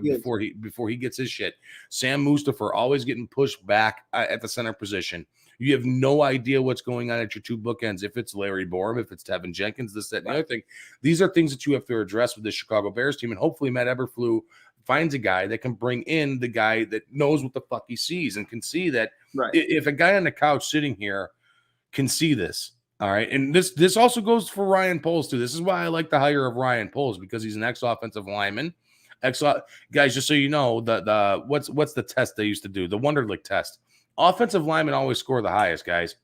before he gets his shit. Sam Mustipher always getting pushed back at the center position. You have no idea what's going on at your two bookends. If it's Larry Borum, if it's Tevin Jenkins, this, that, and the other thing. These are things that you have to address with the Chicago Bears team. And hopefully Matt Eberflus finds a guy that can bring in the guy that knows what the fuck he sees and can see that if a guy on the couch sitting here can see this. All right. And this also goes for Ryan Poles too. This is why I like the hire of Ryan Poles, because he's an ex-offensive lineman. Guys, just so you know, the what's the test they used to do? The Wonderlic test. Offensive linemen always score the highest, guys.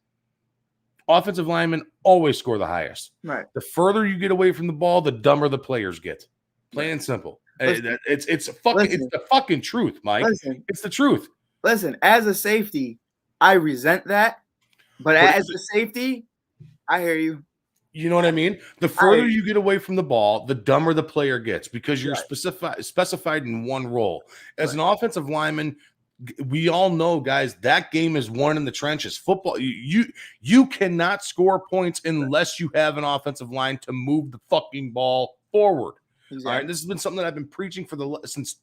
Offensive linemen always score the highest. Right. The further you get away from the ball, the dumber the players get. Plain and simple. It's the fucking truth, Mike. It's the truth. Listen, as a safety, I resent that. But as a safety, I hear you. You know what I mean? The further you get away from the ball, the dumber the player gets, because you're specified in one role. As an offensive lineman, we all know, guys, that game is won in the trenches. Football, you cannot score points unless you have an offensive line to move the fucking ball forward. Exactly. All right, this has been something that I've been preaching since.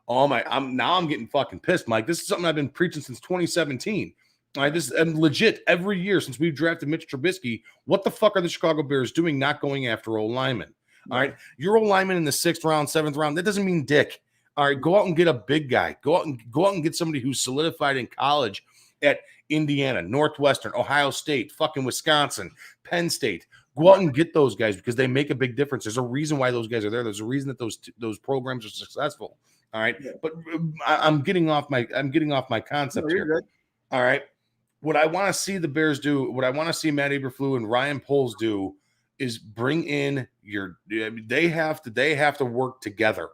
I'm getting fucking pissed, Mike. This is something I've been preaching since 2017. All right, this is legit every year since we've drafted Mitch Trubisky. What the fuck are the Chicago Bears doing not going after O-linemen? All right, your O-lineman in the 6th round, 7th round, that doesn't mean dick. All right, go out and get a big guy. Go out and get somebody who's solidified in college at Indiana, Northwestern, Ohio State, fucking Wisconsin, Penn State. Go out and get those guys because they make a big difference. There's a reason why those guys are there. There's a reason that those programs are successful. All right, but I'm getting off my concept here. Good. All right. What I want to see the Bears do, what I want to see Matt Eberflus and Ryan Poles do, is bring in they have to work together.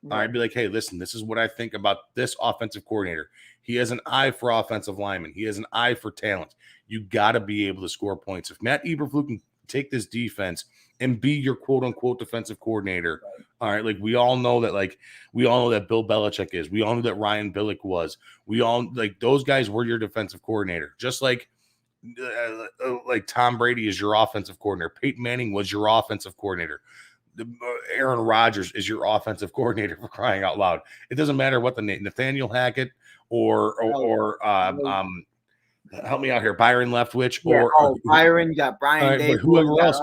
Right. All right, be like, hey, listen, this is what I think about this offensive coordinator. He has an eye for offensive linemen. He has an eye for talent. You got to be able to score points. If Matt Eberflus can take this defense and be your quote unquote defensive coordinator. Right. All right. Like we all know that Bill Belichick is, we all know that Ryan Billick was, we all like those guys were your defensive coordinator. Just like Tom Brady is your offensive coordinator. Peyton Manning was your offensive coordinator. Aaron Rodgers is your offensive coordinator, for crying out loud. It doesn't matter what the name, Nathaniel Hackett or help me out here, Byron Leftwich, Byron, you got Brian Davis, whoever else,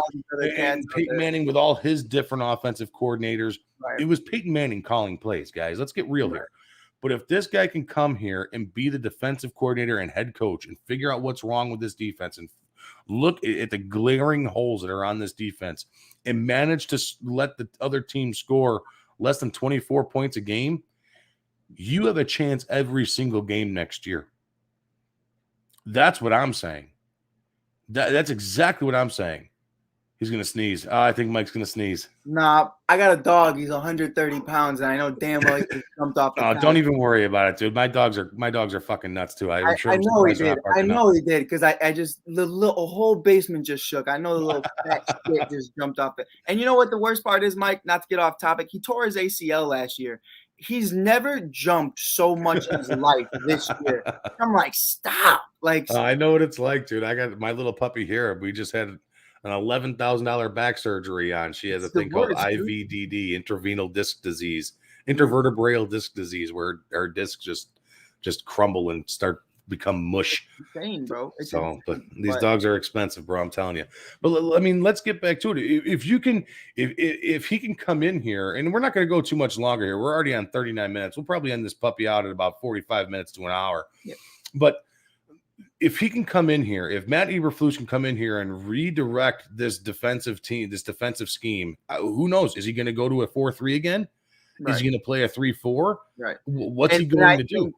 and Peyton Manning with all his different offensive coordinators. Right. It was Peyton Manning calling plays, guys. Let's get real here. But if this guy can come here and be the defensive coordinator and head coach and figure out what's wrong with this defense and look at the glaring holes that are on this defense and manage to let the other team score less than 24 points a game, you have a chance every single game next year. That's what I'm saying. That's exactly what I'm saying. He's going to sneeze. I think Mike's going to sneeze. Nah, I got a dog. He's 130 pounds, and I know damn well he jumped off the couch. Don't even worry about it, dude. My dogs are fucking nuts, too. I'm sure I know he did. I know he did, because I just – the whole basement just shook. I know the little fat shit just jumped off it. And you know what the worst part is, Mike? Not to get off topic. He tore his ACL last year. He's never jumped so much in his life this year. I'm like, stop. Like, I know what it's like, dude. I got my little puppy here. We just had an $11,000 back surgery on. She has a thing called IVDD, intravertebral disc disease, where her discs just crumble and become mush. It's insane, bro. But these dogs are expensive, bro. I'm telling you. But I mean, let's get back to it. If he can come in here, and we're not going to go too much longer here. We're already on 39 minutes. We'll probably end this puppy out at about 45 minutes to an hour. Yep. But if he can come in here, if Matt Eberflus can come in here and redirect this defensive team, this defensive scheme, who knows? Is he going to go to a 4-3 again? Right. Is he going to play a 3-4? Right. What's he going to do?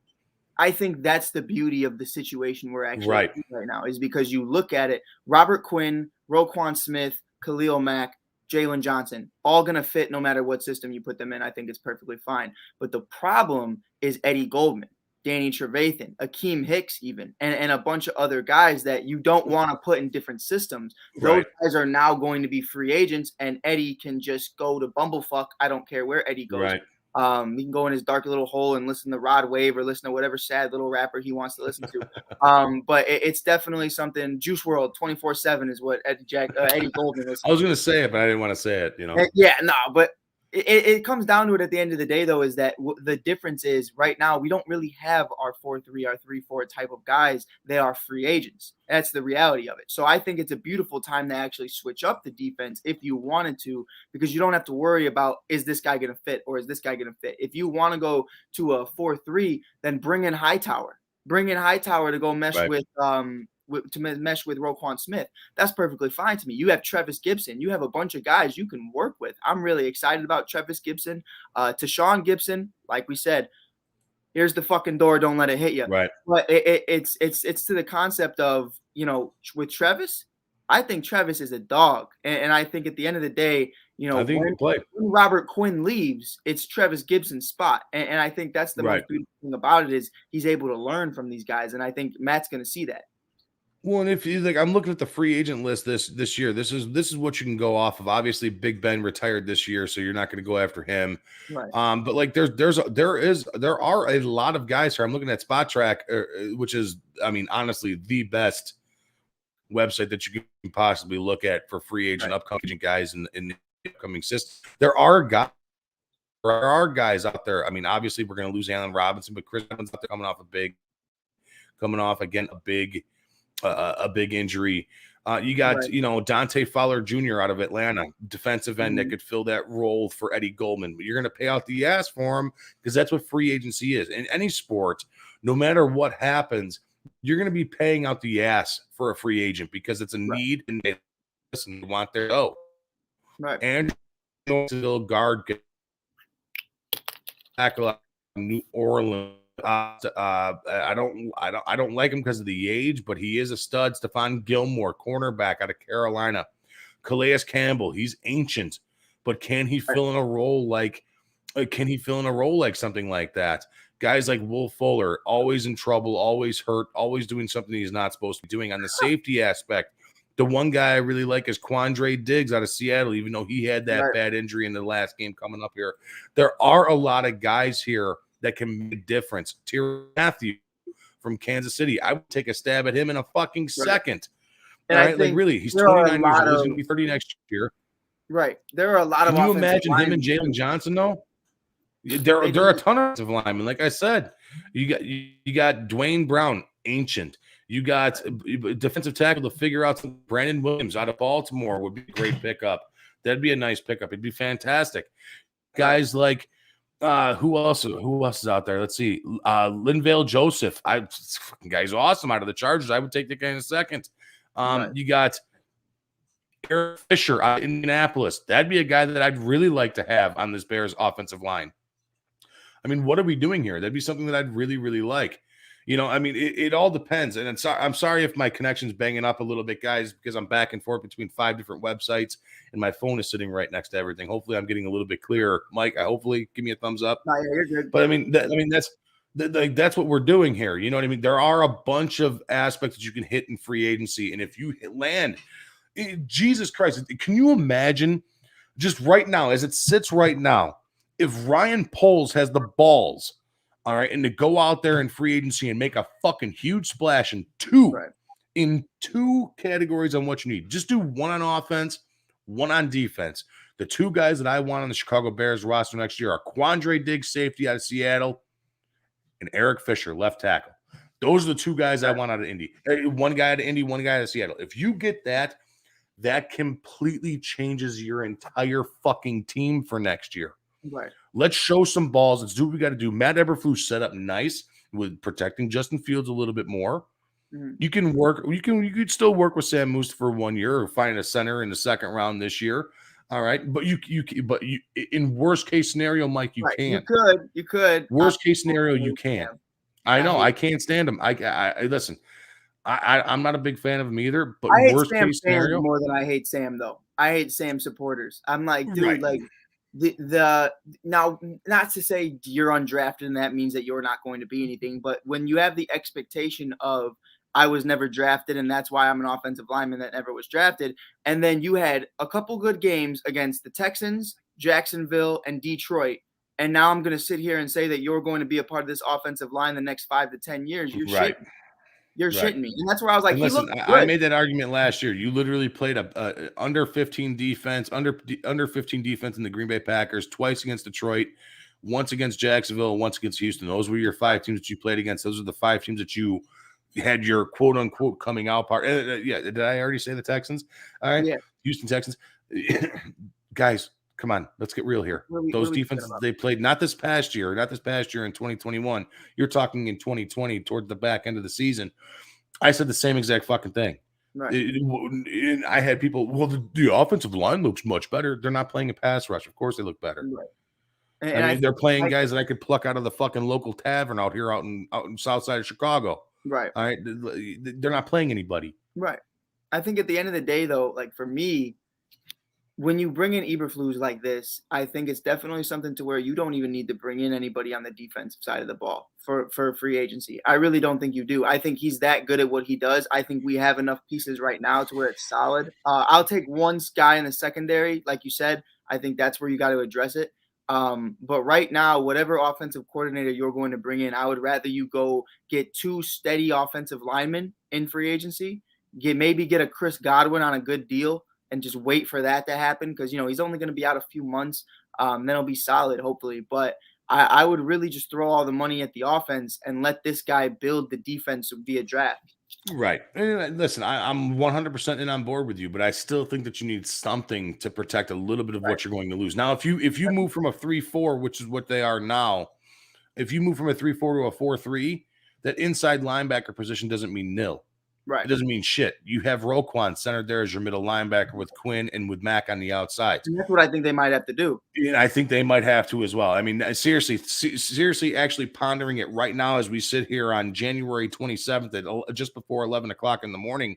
I think that's the beauty of the situation we're actually in right now, is because you look at it, Robert Quinn, Roquan Smith, Khalil Mack, Jalen Johnson, all going to fit no matter what system you put them in. I think it's perfectly fine. But the problem is Eddie Goldman. Danny Trevathan, Akeem Hicks even, and a bunch of other guys that you don't want to put in different systems. Those guys are now going to be free agents, and Eddie can just go to bumblefuck. I don't care where Eddie goes. Right. He can go in his dark little hole and listen to Rod Wave or listen to whatever sad little rapper he wants to listen to. But it's definitely something. Juice World 24/7 is what Eddie Goldman is. I was going to say it, but I didn't want to say it. Yeah, no, but it comes down to it at the end of the day, though, is that the difference is right now we don't really have our 4-3, our 3-4 type of guys. They are free agents. That's the reality of it. So I think it's a beautiful time to actually switch up the defense if you wanted to, because you don't have to worry about, is this guy going to fit or is this guy going to fit? If you want to go to a 4-3, then bring in Hightower. Bring in Hightower to go mesh with mesh with Roquan Smith. That's perfectly fine to me. You have Trevis Gibson. You have a bunch of guys you can work with. I'm really excited about Trevis Gibson. Tashawn Gibson, like we said, here's the fucking door. Don't let it hit you. Right. But it's to the concept of, with Trevis, I think Trevis is a dog. And I think at the end of the day, when Robert Quinn leaves, it's Trevis Gibson's spot. And I think that's the most beautiful thing about it is he's able to learn from these guys. And I think Matt's going to see that. Well, and if you I'm looking at the free agent list this year. This is what you can go off of. Obviously, Big Ben retired this year, so you're not going to go after him. Right. But like there are a lot of guys here. I'm looking at Spot Track, which is, honestly, the best website that you can possibly look at for free agent, upcoming guys in the upcoming system. There are guys out there. Obviously, we're going to lose Allen Robinson, but Chris Evans out there coming off a big injury. You got, Dante Fowler Jr. out of Atlanta, defensive end that could fill that role for Eddie Goldman. But you're going to pay out the ass for him because that's what free agency is. In any sport, no matter what happens, you're going to be paying out the ass for a free agent because it's a need and they want their Right. And still guard tackle out New Orleans. I don't like him because of the age, but he is a stud. Stephon Gilmore, cornerback out of Carolina. Calais Campbell, he's ancient, but can he fill in a role like something like that? Guys like Will Fuller, always in trouble, always hurt, always doing something he's not supposed to be doing. On the safety aspect, the one guy I really like is Quandre Diggs out of Seattle, even though he had that bad injury in the last game coming up here. There are a lot of guys here that can make a difference. Tyrann Mathieu from Kansas City, I would take a stab at him in a fucking second. And all right, really, he's 29 years old. He's going to be 30 next year. Right. There are a lot of. Can you imagine him and Jalen Johnson though? There are a ton of offensive linemen. Like I said, you got Dwayne Brown, ancient. You got defensive tackle to figure out. Brandon Williams out of Baltimore would be a great pickup. That'd be a nice pickup. It'd be fantastic. Guys like who else is out there? Let's see. Linval Joseph. Fucking guy's awesome out of the Chargers. I would take the guy in a second. You got Eric Fisher out of Indianapolis. That'd be a guy that I'd really like to have on this Bears offensive line. What are we doing here? That'd be something that I'd really, really like. It all depends. And I'm sorry if my connection's banging up a little bit, guys, because I'm back and forth between 5 different websites and my phone is sitting right next to everything. Hopefully I'm getting a little bit clearer. Mike, hopefully give me a thumbs up. No, yeah, you're good. But that's what we're doing here. You know what I mean? There are a bunch of aspects that you can hit in free agency. And if you land, Jesus Christ, can you imagine just right now, as it sits right now, if Ryan Poles has the balls, all right, and to go out there in free agency and make a fucking huge splash in two categories on what you need. Just do one on offense, one on defense. The two guys that I want on the Chicago Bears roster next year are Quandre Diggs, safety out of Seattle, and Eric Fisher, left tackle. Those are the two guys I want out of Indy. One guy out of Indy, one guy out of Seattle. If you get that, that completely changes your entire fucking team for next year. Right. Let's show some balls. Let's do what we got to do. Matt Eberflus set up nice with protecting Justin Fields a little bit more. Mm-hmm. You could still work with Sam Moose for 1 year or find a center in the second round this year. All right. But you in worst case scenario, Mike, you can't. You could. Worst case scenario, you can't. I know. I can't stand him. I listen. I'm not a big fan of him either. But I hate worst Sam case scenario, more than I hate Sam though. I hate Sam supporters. I'm like, dude, like the now, not to say you're undrafted and that means that you're not going to be anything, but when you have the expectation of I was never drafted and that's why I'm an offensive lineman that never was drafted, and then you had a couple good games against the Texans, Jacksonville, and Detroit, and now I'm going to sit here and say that you're going to be a part of this offensive line the next 5 to 10 years. You're Right. shitting. You're Right. shitting me. And that's where I was like, And he listen, looked I good. made that argument last year. You literally played a under 15 defense, under 15 defense in the Green Bay Packers, twice against Detroit, once against Jacksonville, once against Houston. Those were your 5 teams that you played against. Those are the 5 teams that you had your quote unquote coming out part. Yeah, did I already say the Texans? All right, Yeah. Houston Texans. Guys, come on, let's get real here. Those defenses they played not this past year in 2021. You're talking in 2020 toward the back end of the season. I said the same exact fucking thing. Right. I had people, well, the offensive line looks much better. They're not playing a pass rush. Of course they look better. Right. I mean, they're playing guys that I could pluck out of the fucking local tavern out here out in south side of Chicago. Right. All right. They're not playing anybody. Right. I think at the end of the day, though, like for me, when you bring in EBERFLUS like this, I think it's definitely something to where you don't even need to bring in anybody on the defensive side of the ball for free agency. I really don't think you do. I think he's that good at what he does. I think we have enough pieces right now to where it's solid. I'll take one guy in the secondary, like you said. I think that's where you got to address it. But right now, whatever offensive coordinator you're going to bring in, I would rather you go get 2 steady offensive linemen in free agency, maybe get a Chris Godwin on a good deal, and just wait for that to happen because, he's only going to be out a few months. Then he'll be solid, hopefully. But I would really just throw all the money at the offense and let this guy build the defense via draft. Right. And listen, I'm 100% in on board with you, but I still think that you need something to protect a little bit of what you're going to lose. Now, if you move from a 3-4, which is what they are now, if you move from a 3-4 to a 4-3, that inside linebacker position doesn't mean nil. Right. It doesn't mean shit. You have Roquan centered there as your middle linebacker with Quinn and with Mack on the outside. And that's what I think they might have to do. And I think they might have to as well. I mean, seriously, actually pondering it right now as we sit here on January 27th at just before 11 o'clock in the morning.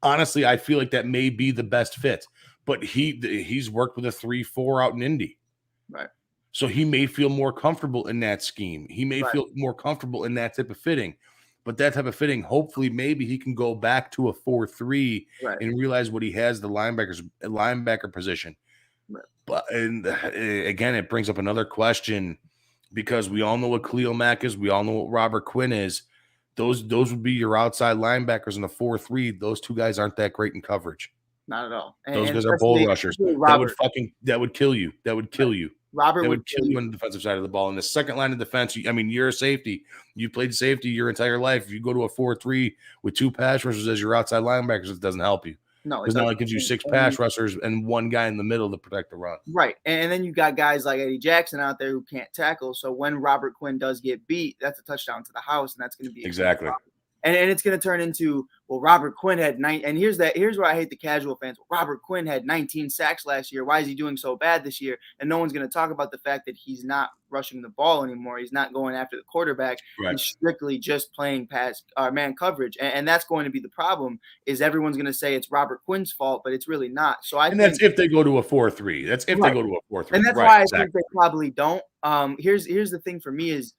Honestly, I feel like that may be the best fit. But he's worked with a 3-4 out in Indy. Right. So he may feel more comfortable in that scheme. He may feel more comfortable in that type of fitting. But that type of fitting, hopefully, maybe he can go back to a 4-3 and realize what he has the linebacker position. Right. But again, it brings up another question because we all know what Khalil Mack is. We all know what Robert Quinn is. Those would be your outside linebackers in the 4-3. Those 2 guys aren't that great in coverage. Not at all. Those guys are bull rushers. That would kill you. That would kill you. Robert would kill you on the defensive side of the ball. In the second line of defense, you're a safety. You played safety your entire life. If you go to a 4-3 with 2 pass rushers as your outside linebackers, it doesn't help you. No, because now it gives you 6 pass rushers and 1 guy in the middle to protect the run. Right. And then you got guys like Eddie Jackson out there who can't tackle. So when Robert Quinn does get beat, that's a touchdown to the house, and that's going to be exactly. And it's going to turn into, well, Robert Quinn had 9. And here's where I hate the casual fans. Robert Quinn had 19 sacks last year. Why is he doing so bad this year? And no one's going to talk about the fact that he's not rushing the ball anymore. He's not going after the quarterback. Right. He's strictly just playing man coverage. And that's going to be the problem is everyone's going to say it's Robert Quinn's fault, but it's really not. So that's if they go to a 4-3. That's if they go to a 4-3. And that's why I think they probably don't. Here's the thing for me is,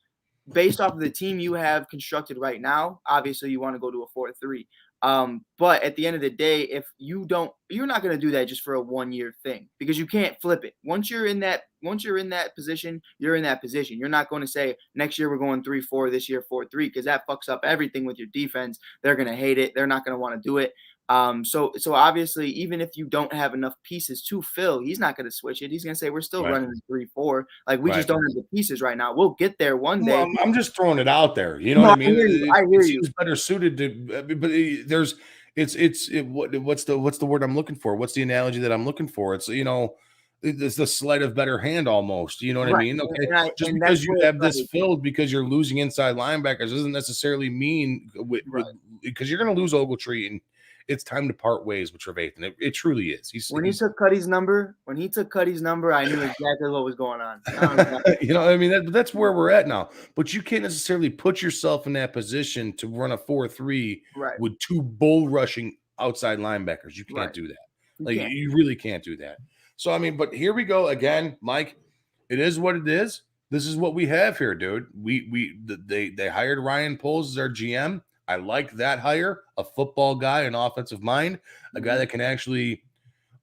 based off of the team you have constructed right now, obviously you want to go to a 4-3. But at the end of the day, if you're not going to do that just for a 1-year thing because you can't flip it. Once you're in that position, you're in that position. You're not going to say next year we're going 3-4, this year 4-3 because that fucks up everything with your defense. They're going to hate it. They're not going to want to do it. So obviously, even if you don't have enough pieces to fill, he's not going to switch it. He's going to say, we're still running 3-4. Like, we just don't have the pieces right now. We'll get there one day. Well, I'm just throwing it out there. You know what I mean? I hear you. It's better suited to, but what's the word I'm looking for? What's the analogy that I'm looking for? It's, it's the sleight of better hand almost. You know what I mean? Okay. Just because you have this filled because you're losing inside linebackers doesn't necessarily mean because you're going to lose Ogletree and it's time to part ways with Trevathan. It truly is. When he took Cuddy's number, I knew exactly what was going on. I mean, that's where we're at now. But you can't necessarily put yourself in that position to run a 4-3 with 2 bull rushing outside linebackers. You can't do that. You really can't do that. So, I mean, but here we go again, Mike. It is what it is. This is what we have here, dude. They hired Ryan Poles as our GM. I like that hire. A football guy, an offensive mind, a guy that can actually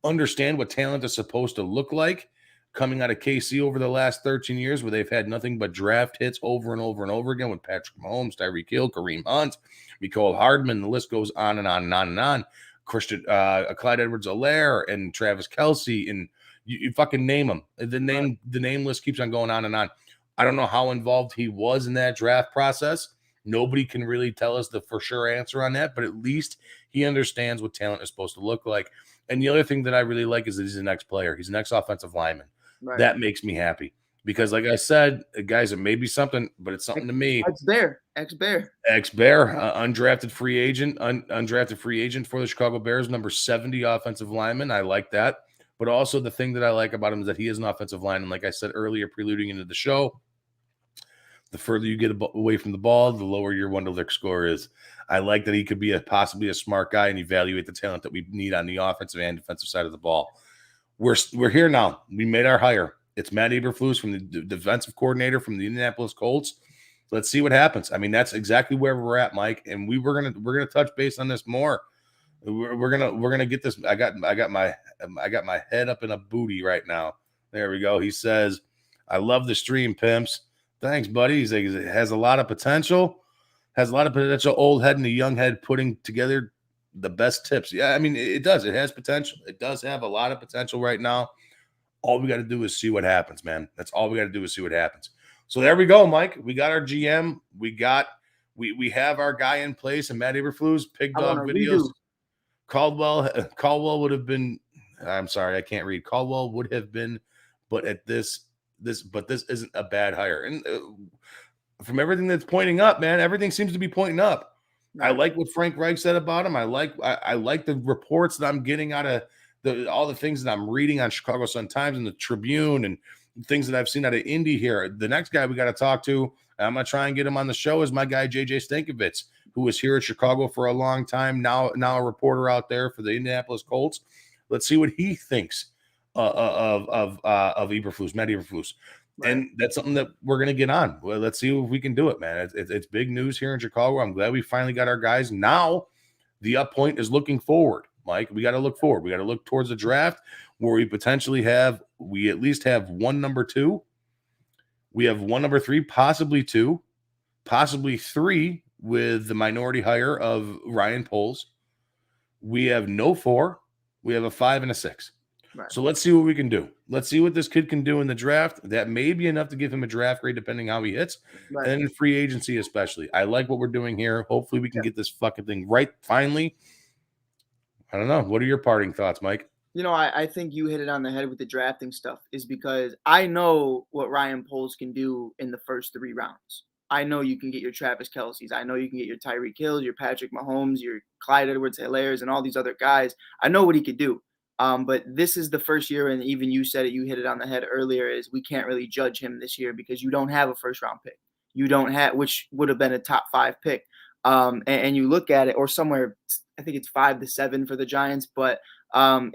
understand what talent is supposed to look like. Coming out of KC over the last 13 years, where they've had nothing but draft hits over and over and over again with Patrick Mahomes, Tyreek Hill, Kareem Hunt, Mecole Hardman. The list goes on and on and on and on. Christian, Clyde Edwards-Helaire and Travis Kelce, and you fucking name them. The name list keeps on going on and on. I don't know how involved he was in that draft process. Nobody can really tell us the for sure answer on that, but at least he understands what talent is supposed to look like. And the other thing that I really like is that he's an ex-player. He's an ex-offensive lineman. Right. That makes me happy because, like I said, guys, it may be something, but it's something to me. Ex-Bear, undrafted free agent for the Chicago Bears, number 70 offensive lineman. I like that. But also the thing that I like about him is that he is an offensive lineman. Like I said earlier, preluding into the show, the further you get away from the ball, the lower your Wonderlic score is. I like that he could be possibly a smart guy and evaluate the talent that we need on the offensive and defensive side of the ball. We're here now. We made our hire. It's Matt Eberflus from the defensive coordinator from the Indianapolis Colts. Let's see what happens. I mean, that's exactly where we're at, Mike. And we're gonna touch base on this more. We're gonna get this. I got my head up in a booty right now. There we go. He says, "I love the stream, pimps." Thanks, buddy. He's like, it has a lot of potential. Has a lot of potential. Old head and a young head putting together the best tips. Yeah, I mean, it does. It has potential. It does have a lot of potential right now. All we got to do is see what happens, man. That's all we got to do is see what happens. So there we go, Mike. We got our GM. We have our guy in place, and Matt Eberflus, Pig Dog Videos. Caldwell would have been. I'm sorry, I can't read. Caldwell would have been, but at this isn't a bad hire. And from everything that's pointing up, man, everything seems to be pointing up. I like what Frank Reich said about him. I like the reports that I'm getting out of all the things that I'm reading on Chicago Sun-Times and the Tribune and things that I've seen out of Indy here. The next guy we got to talk to, and I'm going to try and get him on the show, is my guy, JJ Stankovitz, who was here at Chicago for a long time, now a reporter out there for the Indianapolis Colts. Let's see what he thinks of Eberflus, Matt Eberflus. Right. And that's something that we're going to get on. Well, let's see if we can do it, man. It's big news here in Chicago. I'm glad we finally got our guys. Now the up point is looking forward, Mike. We got to look forward. We got to look towards the draft where we at least have one number 2. We have one number 3, possibly 2, possibly 3 with the minority hire of Ryan Poles. We have no 4. We have a 5 and a 6. Right. So let's see what we can do. Let's see what this kid can do in the draft. That may be enough to give him a draft grade, depending how he hits, right. And in free agency especially. I like what we're doing here. Hopefully we can get this fucking thing right finally. I don't know. What are your parting thoughts, Mike? You know, I think you hit it on the head with the drafting stuff, is because I know what Ryan Poles can do in the first 3 rounds. I know you can get your Travis Kelce's. I know you can get your Tyreek Hills, your Patrick Mahomes, your Clyde Edwards-Helaire's, and all these other guys. I know what he could do. But this is the first year, and even you said it, you hit it on the head earlier, is we can't really judge him this year because you don't have a first-round pick. You don't have, which would have been a top 5 pick. And you look at it, or somewhere, I think it's 5 to 7 for the Giants, but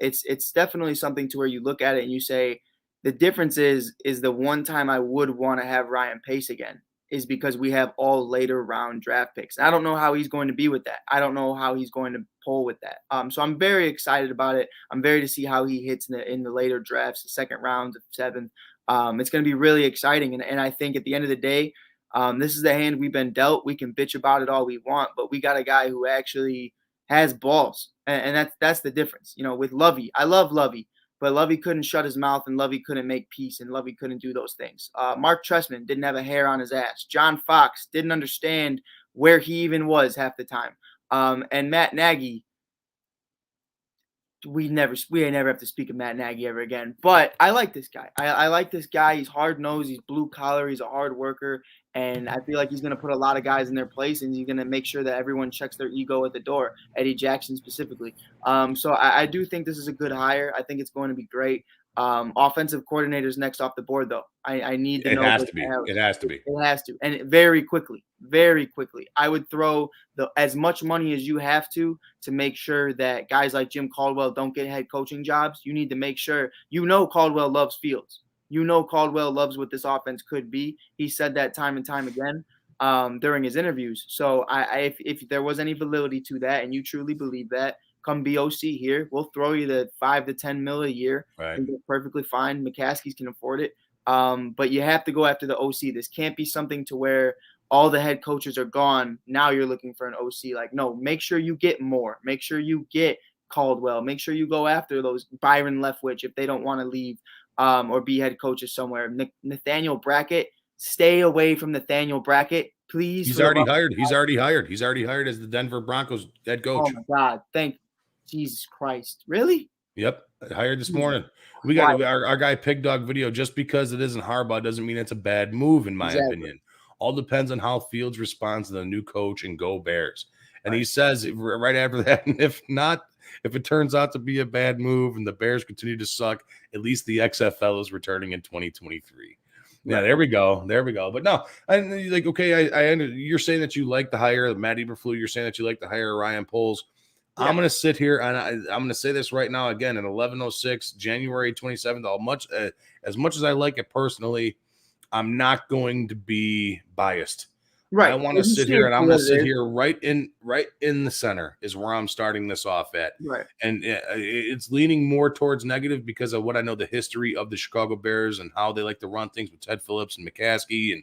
it's definitely something to where you look at it and you say, the difference is the one time I would want to have Ryan Pace again is because we have all later round draft picks. I don't know how he's going to be with that. I don't know how he's going to pull with that. So I'm very excited about it. I'm very to see how he hits in the later drafts, the second round, the 7th. It's going to be really exciting. And I think at the end of the day, this is the hand we've been dealt. We can bitch about it all we want, but we got a guy who actually has balls. And that's the difference. You know, with Lovey, I love Lovey. But Lovey couldn't shut his mouth, and Lovey couldn't make peace, and Lovey couldn't do those things. Mark Trestman didn't have a hair on his ass. John Fox didn't understand where he even was half the time. And Matt Nagy, we ain't never have to speak of Matt Nagy ever again. But I like this guy. I like this guy. He's hard-nosed. He's blue-collar. He's a hard worker. And I feel like he's going to put a lot of guys in their place, and he's going to make sure that everyone checks their ego at the door, Eddie Jackson specifically. So I do think this is a good hire. I think it's going to be great. Offensive coordinators next off the board, though. I need to know. It has to be. It has to be. It has to, and very quickly, very quickly. I would throw as much money as you have to make sure that guys like Jim Caldwell don't get head coaching jobs. You need to make sure Caldwell loves Fields. Caldwell loves what this offense could be. He said that time and time again during his interviews. So if there was any validity to that, and you truly believe that, come be OC here. We'll throw you the $5 to $10 million a year. Right. And perfectly fine. McCaskey's can afford it. But you have to go after the OC. This can't be something to where all the head coaches are gone. Now you're looking for an OC. Like, no, make sure you get more. Make sure you get Caldwell. Make sure you go after those Byron Leftwich if they don't want to leave or be head coaches somewhere. Nathaniel Brackett, stay away from Nathaniel Brackett, please. He's already hired. He's already hired as the Denver Broncos head coach. Oh, my God. Thank Jesus Christ. Really? Yep. Hired this morning. We got our guy Pig Dog video. Just because it isn't Harbaugh doesn't mean it's a bad move, in my opinion. All depends on how Fields responds to the new coach and go Bears. And he says right after that, and if it turns out to be a bad move and the Bears continue to suck, at least the XFL is returning in 2023. Yeah, there we go. But no, you're saying that you like the hire of Matt Eberflus. You're saying that you like the hire of Ryan Poles. Yeah. I'm going to sit here and I'm going to say this right now again at 11:06, January 27th. As much as I like it personally, I'm not going to be biased. Right. I want to sit here and I'm going to sit here right in the center is where I'm starting this off at. Right. And it's leaning more towards negative because of what I know the history of the Chicago Bears and how they like to run things with Ted Phillips and McCaskey. And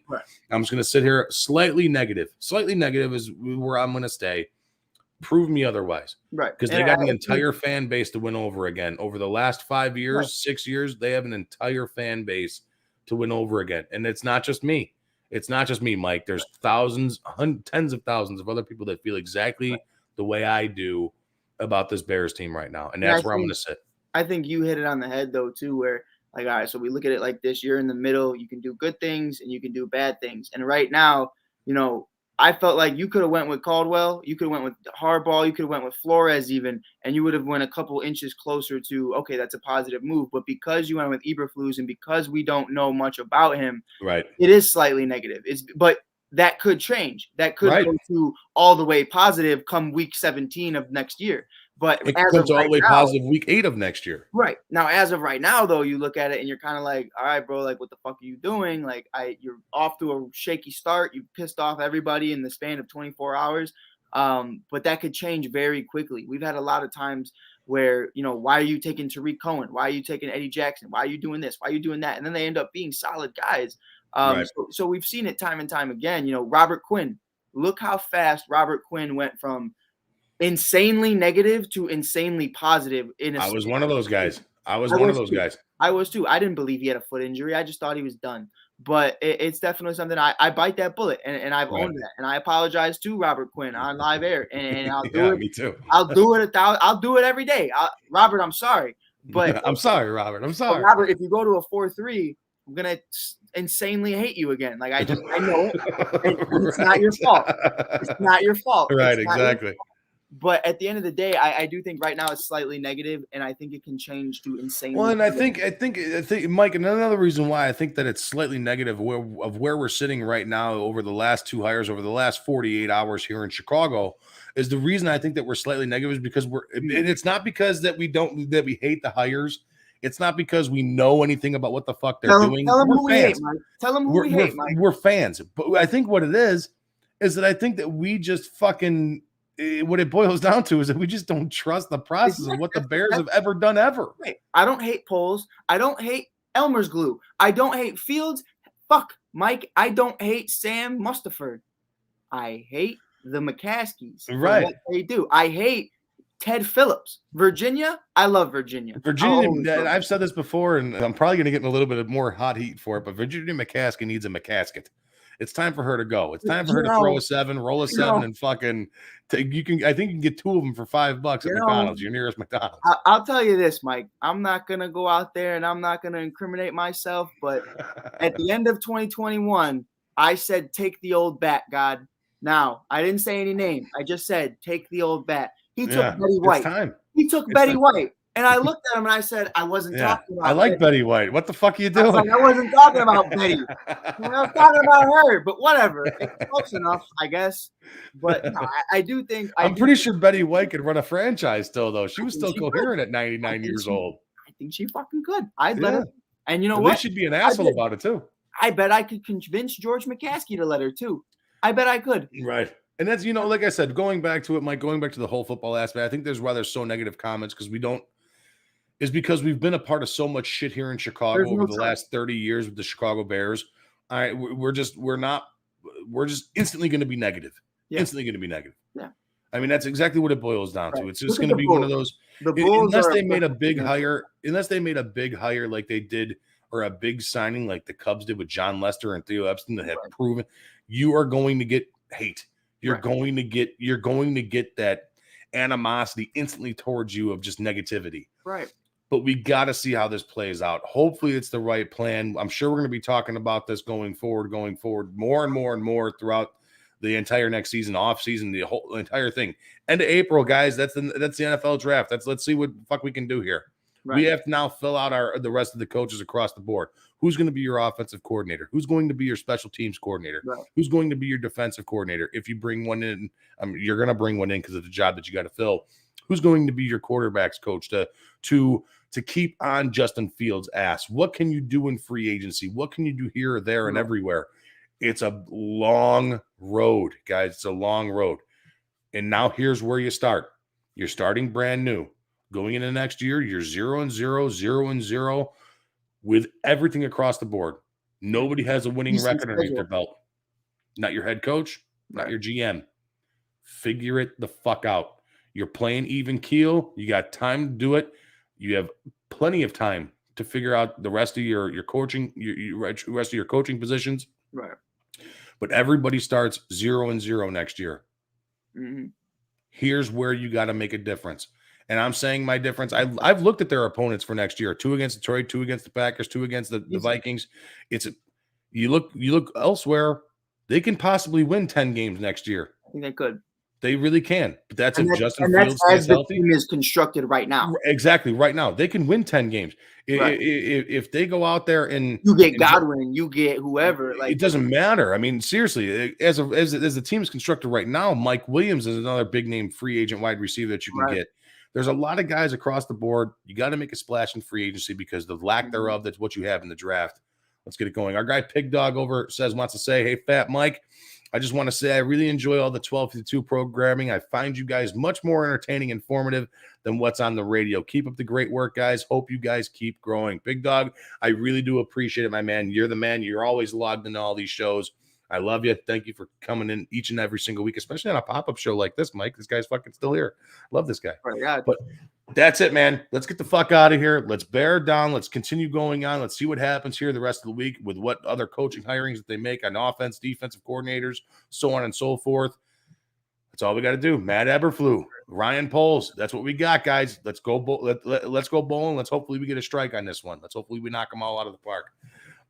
I'm just going to sit here slightly negative. Slightly negative is where I'm going to stay. Prove me otherwise. Right. Because they got an entire fan base to win over again. Over the last 5 years, 6 years, they have an entire fan base to win over again. And it's not just me. It's not just me, Mike. There's thousands, tens of thousands of other people that feel exactly the way I do about this Bears team right now. And that's where I'm going to sit. I think you hit it on the head, though, too, where, like, all right, so we look at it like this. You're in the middle. You can do good things and you can do bad things. And right now, I felt like you could have went with Caldwell, you could have went with Harbaugh, you could have went with Flores even, and you would have went a couple inches closer to, okay, that's a positive move. But because you went with Eberflus and because we don't know much about him, right, it is slightly negative. But that could change. That could go to all the way positive come week 17 of next year. But it comes all the way positive week 8 of next year. Right. Now, as of right now, though, you look at it and you're kind of like, all right, bro, like, what the fuck are you doing? Like, you're off to a shaky start. You pissed off everybody in the span of 24 hours. But that could change very quickly. We've had a lot of times where, why are you taking Tariq Cohen? Why are you taking Eddie Jackson? Why are you doing this? Why are you doing that? And then they end up being solid guys. So we've seen it time and time again. Robert Quinn, look how fast Robert Quinn went from insanely negative to insanely positive. I was one of those guys. I was one of those guys. I was too. I didn't believe he had a foot injury. I just thought he was done. But it's definitely something I bite that bullet, and I've owned that. And I apologize to Robert Quinn on live air, and I'll do it. Me too. I'll do it I'll do it every day. Robert, I'm sorry, but I'm sorry, Robert. I'm sorry, Robert. If you go to a 4-3, I'm gonna insanely hate you again. Like I know it. It's not your fault. It's not your fault. Right? Exactly. But at the end of the day, I do think right now it's slightly negative, and I think it can change to insane. Well, and I think, Mike, and another reason why I think that it's slightly negative of where we're sitting right now over the last 2 hires, over the last 48 hours here in Chicago, is the reason I think that we're slightly negative is because and it's not because that we hate the hires. It's not because we know anything about what the fuck they're doing. Tell them who we hate, Mike. Tell them who we hate, Mike. We're fans. But I think what it is that I think that we just fucking – what it boils down to is that we just don't trust the process of what the Bears have ever done ever. Right. I don't hate Poles. I don't hate Elmer's glue. I don't hate Fields. Fuck, Mike. I don't hate Sam Mustaford. I hate the McCaskies. Right. What they do. I hate Ted Phillips. Virginia. I love Virginia. I've said this before, and I'm probably going to get in a little bit of more hot heat for it, but Virginia McCaskey needs a McCasket. It's time for her to go. It's time for her to throw a 7, roll a 7, and fucking I think you can get 2 of them for $5 at McDonald's, your nearest McDonald's. I'll tell you this, Mike. I'm not gonna go out there and I'm not gonna incriminate myself, but at the end of 2021, I said take the old bat, God. Now, I didn't say any name. I just said take the old bat. He took Betty White. He took Betty White. And I looked at him and I said, I wasn't talking about I like Betty White. What the fuck are you doing? I wasn't talking about Betty. I was talking about her, but whatever. It's close enough, I guess. But no, I do think I'm pretty sure Betty White could run a franchise still, though. She was still coherent at 99 years old. I think she fucking could. I'd let her. And you know At what? least she'd be an asshole about it too. I bet I could convince George McCaskey to let her too. I bet I could. Right. And that's, like I said, going back to it, Mike, going back to the whole football aspect, I think there's why there's so negative comments because because we've been a part of so much shit here in Chicago over the last 30 years with the Chicago Bears. All right, we're just instantly going to be negative. Yeah. Instantly going to be negative. Yeah. I mean, that's exactly what it boils down to. It's just going to be one of those. Unless they made a big hire like they did, or a big signing like the Cubs did with John Lester and Theo Epstein that have proven, you are going to get hate. You're going to get that animosity instantly towards you of just negativity. Right. But we got to see how this plays out. Hopefully it's the right plan. I'm sure we're going to be talking about this going forward more and more throughout the entire next season, off season, the whole entire thing. End of April, guys. That's the NFL draft. Let's see what the fuck we can do here. Right. We have to now fill out the rest of the coaches across the board. Who's going to be your offensive coordinator? Who's going to be your special teams coordinator? Right. Who's going to be your defensive coordinator? If you bring one in, you're going to bring one in because of the job that you got to fill. Who's going to be your quarterbacks coach to keep on Justin Fields' ass? What can you do in free agency? What can you do here or there and everywhere? It's a long road, guys. It's a long road. And now here's where you start. You're starting brand new. Going into next year, you're 0-0, 0-0 with everything across the board. Nobody has a winning record underneath their belt. Not your head coach, not your GM. Figure it the fuck out. You're playing even keel. You got time to do it. You have plenty of time to figure out the rest of your coaching, rest of your coaching positions. Right. But everybody starts 0-0 next year. Mm-hmm. Here's where you got to make a difference. And I'm saying my difference. I've looked at their opponents for next year: 2 against Detroit, 2 against the Packers, 2 against the Vikings. You look elsewhere. They can possibly win 10 games next year. I think they could. They really can. But that's if Justin Fields stays healthy. The team is constructed right now. Exactly, right now they can win 10 games. Right. If they go out there and you get Godwin, you get whoever. It doesn't matter. I mean, seriously, as the team is constructed right now, Mike Williams is another big name free agent wide receiver that you can get. There's a lot of guys across the board. You got to make a splash in free agency because the lack thereof, that's what you have in the draft. Let's get it going. Our guy Pig Dog wants to say, hey, Fat Mike, I just want to say I really enjoy all the 1252 programming. I find you guys much more entertaining and informative than what's on the radio. Keep up the great work, guys. Hope you guys keep growing. Big Dog, I really do appreciate it, my man. You're the man. You're always logged into all these shows. I love you. Thank you for coming in each and every single week, especially on a pop-up show like this, Mike. This guy's fucking still here. Love this guy. Right, yeah. But that's it, man. Let's get the fuck out of here. Let's bear down. Let's continue going on. Let's see what happens here the rest of the week with what other coaching hirings that they make on offense, defensive coordinators, so on and so forth. That's all we got to do. Matt Eberflus, Ryan Poles. That's what we got, guys. Let's go. Let's go bowling. Let's hopefully we get a strike on this one. Let's hopefully we knock them all out of the park.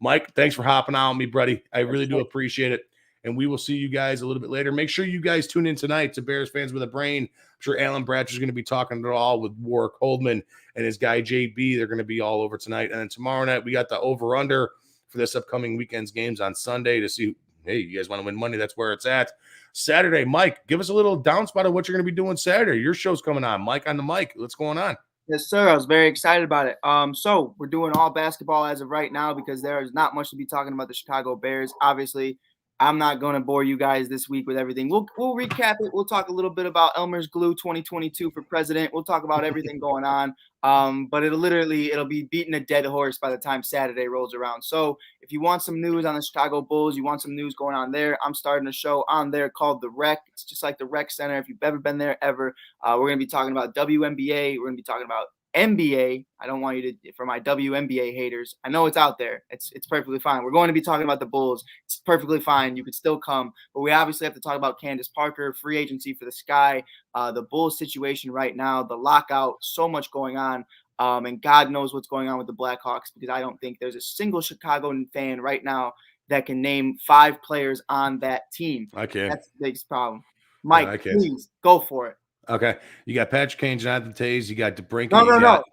Mike, thanks for hopping on with me, buddy. I really do appreciate it. And we will see you guys a little bit later. Make sure you guys tune in tonight to Bears Fans with a Brain. I'm sure Alan Bratcher's going to be talking it all with Warwick Holdman and his guy JB. They're going to be all over tonight. And then tomorrow night, we got the over-under for this upcoming weekend's games on Sunday to see, hey, you guys want to win money? That's where it's at. Saturday, Mike, give us a little down spot of what you're going to be doing Saturday. Your show's coming on. Mike on the mic. What's going on? Yes, sir. I was very excited about it. So we're doing all basketball as of right now because there is not much to be talking about the Chicago Bears. Obviously, I'm not going to bore you guys this week with everything. We'll recap it. We'll talk a little bit about Elmer's Glue 2022 for president. We'll talk about everything going on. But it'll be beating a dead horse by the time Saturday rolls around. So if you want some news on the Chicago Bulls, you want some news going on there, I'm starting a show on there called The Rec. It's just like the Rec Center. If you've ever been there ever, we're going to be talking about WNBA. We're going to be talking about NBA. I don't want you to, for my WNBA haters, I know it's out there. It's perfectly fine. We're going to be talking about the Bulls. It's perfectly fine. You could still come, but we obviously have to talk about Candace Parker, free agency for the Sky, the Bulls situation right now, the lockout, so much going on. And God knows what's going on with the Blackhawks because I don't think there's a single Chicago fan right now that can name 5 players on that team. I can. That's the biggest problem. Mike, please go for it. Okay. You got Patrick Kane, Jonathan Taze. You got DeBrincat.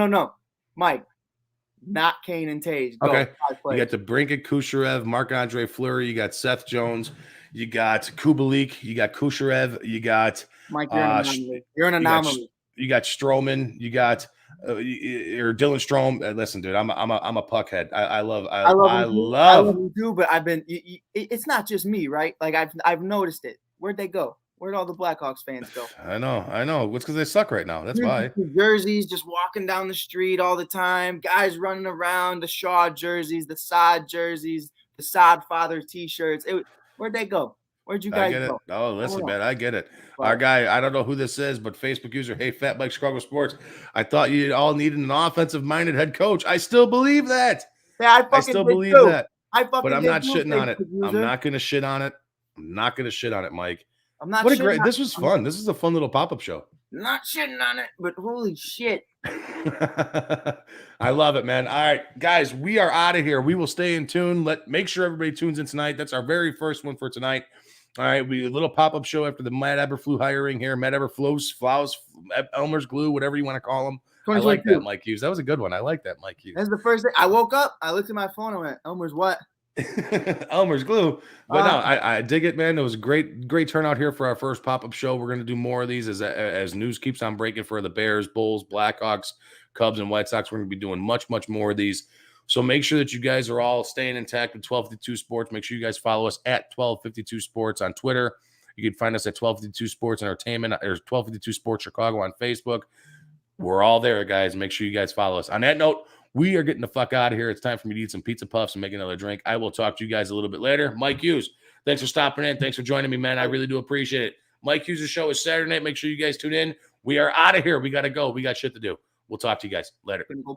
No. Mike, not Kane and Taze. Go. Okay. You got DeBrincat, Kucherov, Marc-Andre Fleury. You got Seth Jones. You got Kubalik. You got Kucherov. You got Mike. You're an anomaly. You got Stroman. You got or Dylan Strome. Listen, dude, I'm a puckhead. I love him too. But it's not just me, right? Like I've noticed it. Where'd they go? Where'd all the Blackhawks fans go? I know. It's because they suck right now. That's why. Jerseys, just walking down the street all the time. Guys running around. The Shaw jerseys, the Sod jerseys, the Sod Father T-shirts. Where'd they go? Where'd you guys go? Oh, listen, man, I get it. Our guy, I don't know who this is, but Facebook user, hey, Fat Mike Chicago Sports. I thought you all needed an offensive-minded head coach. I still believe that. Yeah, I still believe that. But I'm not shitting on it. I'm not going to shit on it. I'm not going to shit on it, Mike. I'm not. This was fun. This is a fun little pop-up show. Not shitting on it, but holy shit. I love it, man. All right, guys, we are out of here. We will stay in tune. Make sure everybody tunes in tonight. That's our very first one for tonight. All right, we a little pop-up show after the Matt Eberflus hiring here. Matt Eberflus, Flaus, Elmer's Glue, whatever you want to call them. I like that, Mike Hughes. That was a good one. I like that, Mike Hughes. That's the first thing. I woke up. I looked at my phone. I went, Elmer's what? Elmer's Glue. But no, I dig it, man. It was a great turnout here for our first pop-up show. We're going to do more of these as news keeps on breaking for the Bears, Bulls, Blackhawks, Cubs, and White Sox. We're going to be doing much more of these. So make sure that you guys are all staying intact with 1252 Sports. Make sure you guys follow us at 1252 Sports on Twitter. You can find us at 1252 Sports Entertainment or 1252 Sports Chicago on Facebook. We're all there, guys. Make sure you guys follow us. On that note, we are getting the fuck out of here. It's time for me to eat some pizza puffs and make another drink. I will talk to you guys a little bit later. Mike Hughes, thanks for stopping in. Thanks for joining me, man. I really do appreciate it. Mike Hughes' show is Saturday night. Make sure you guys tune in. We are out of here. We got to go. We got shit to do. We'll talk to you guys later.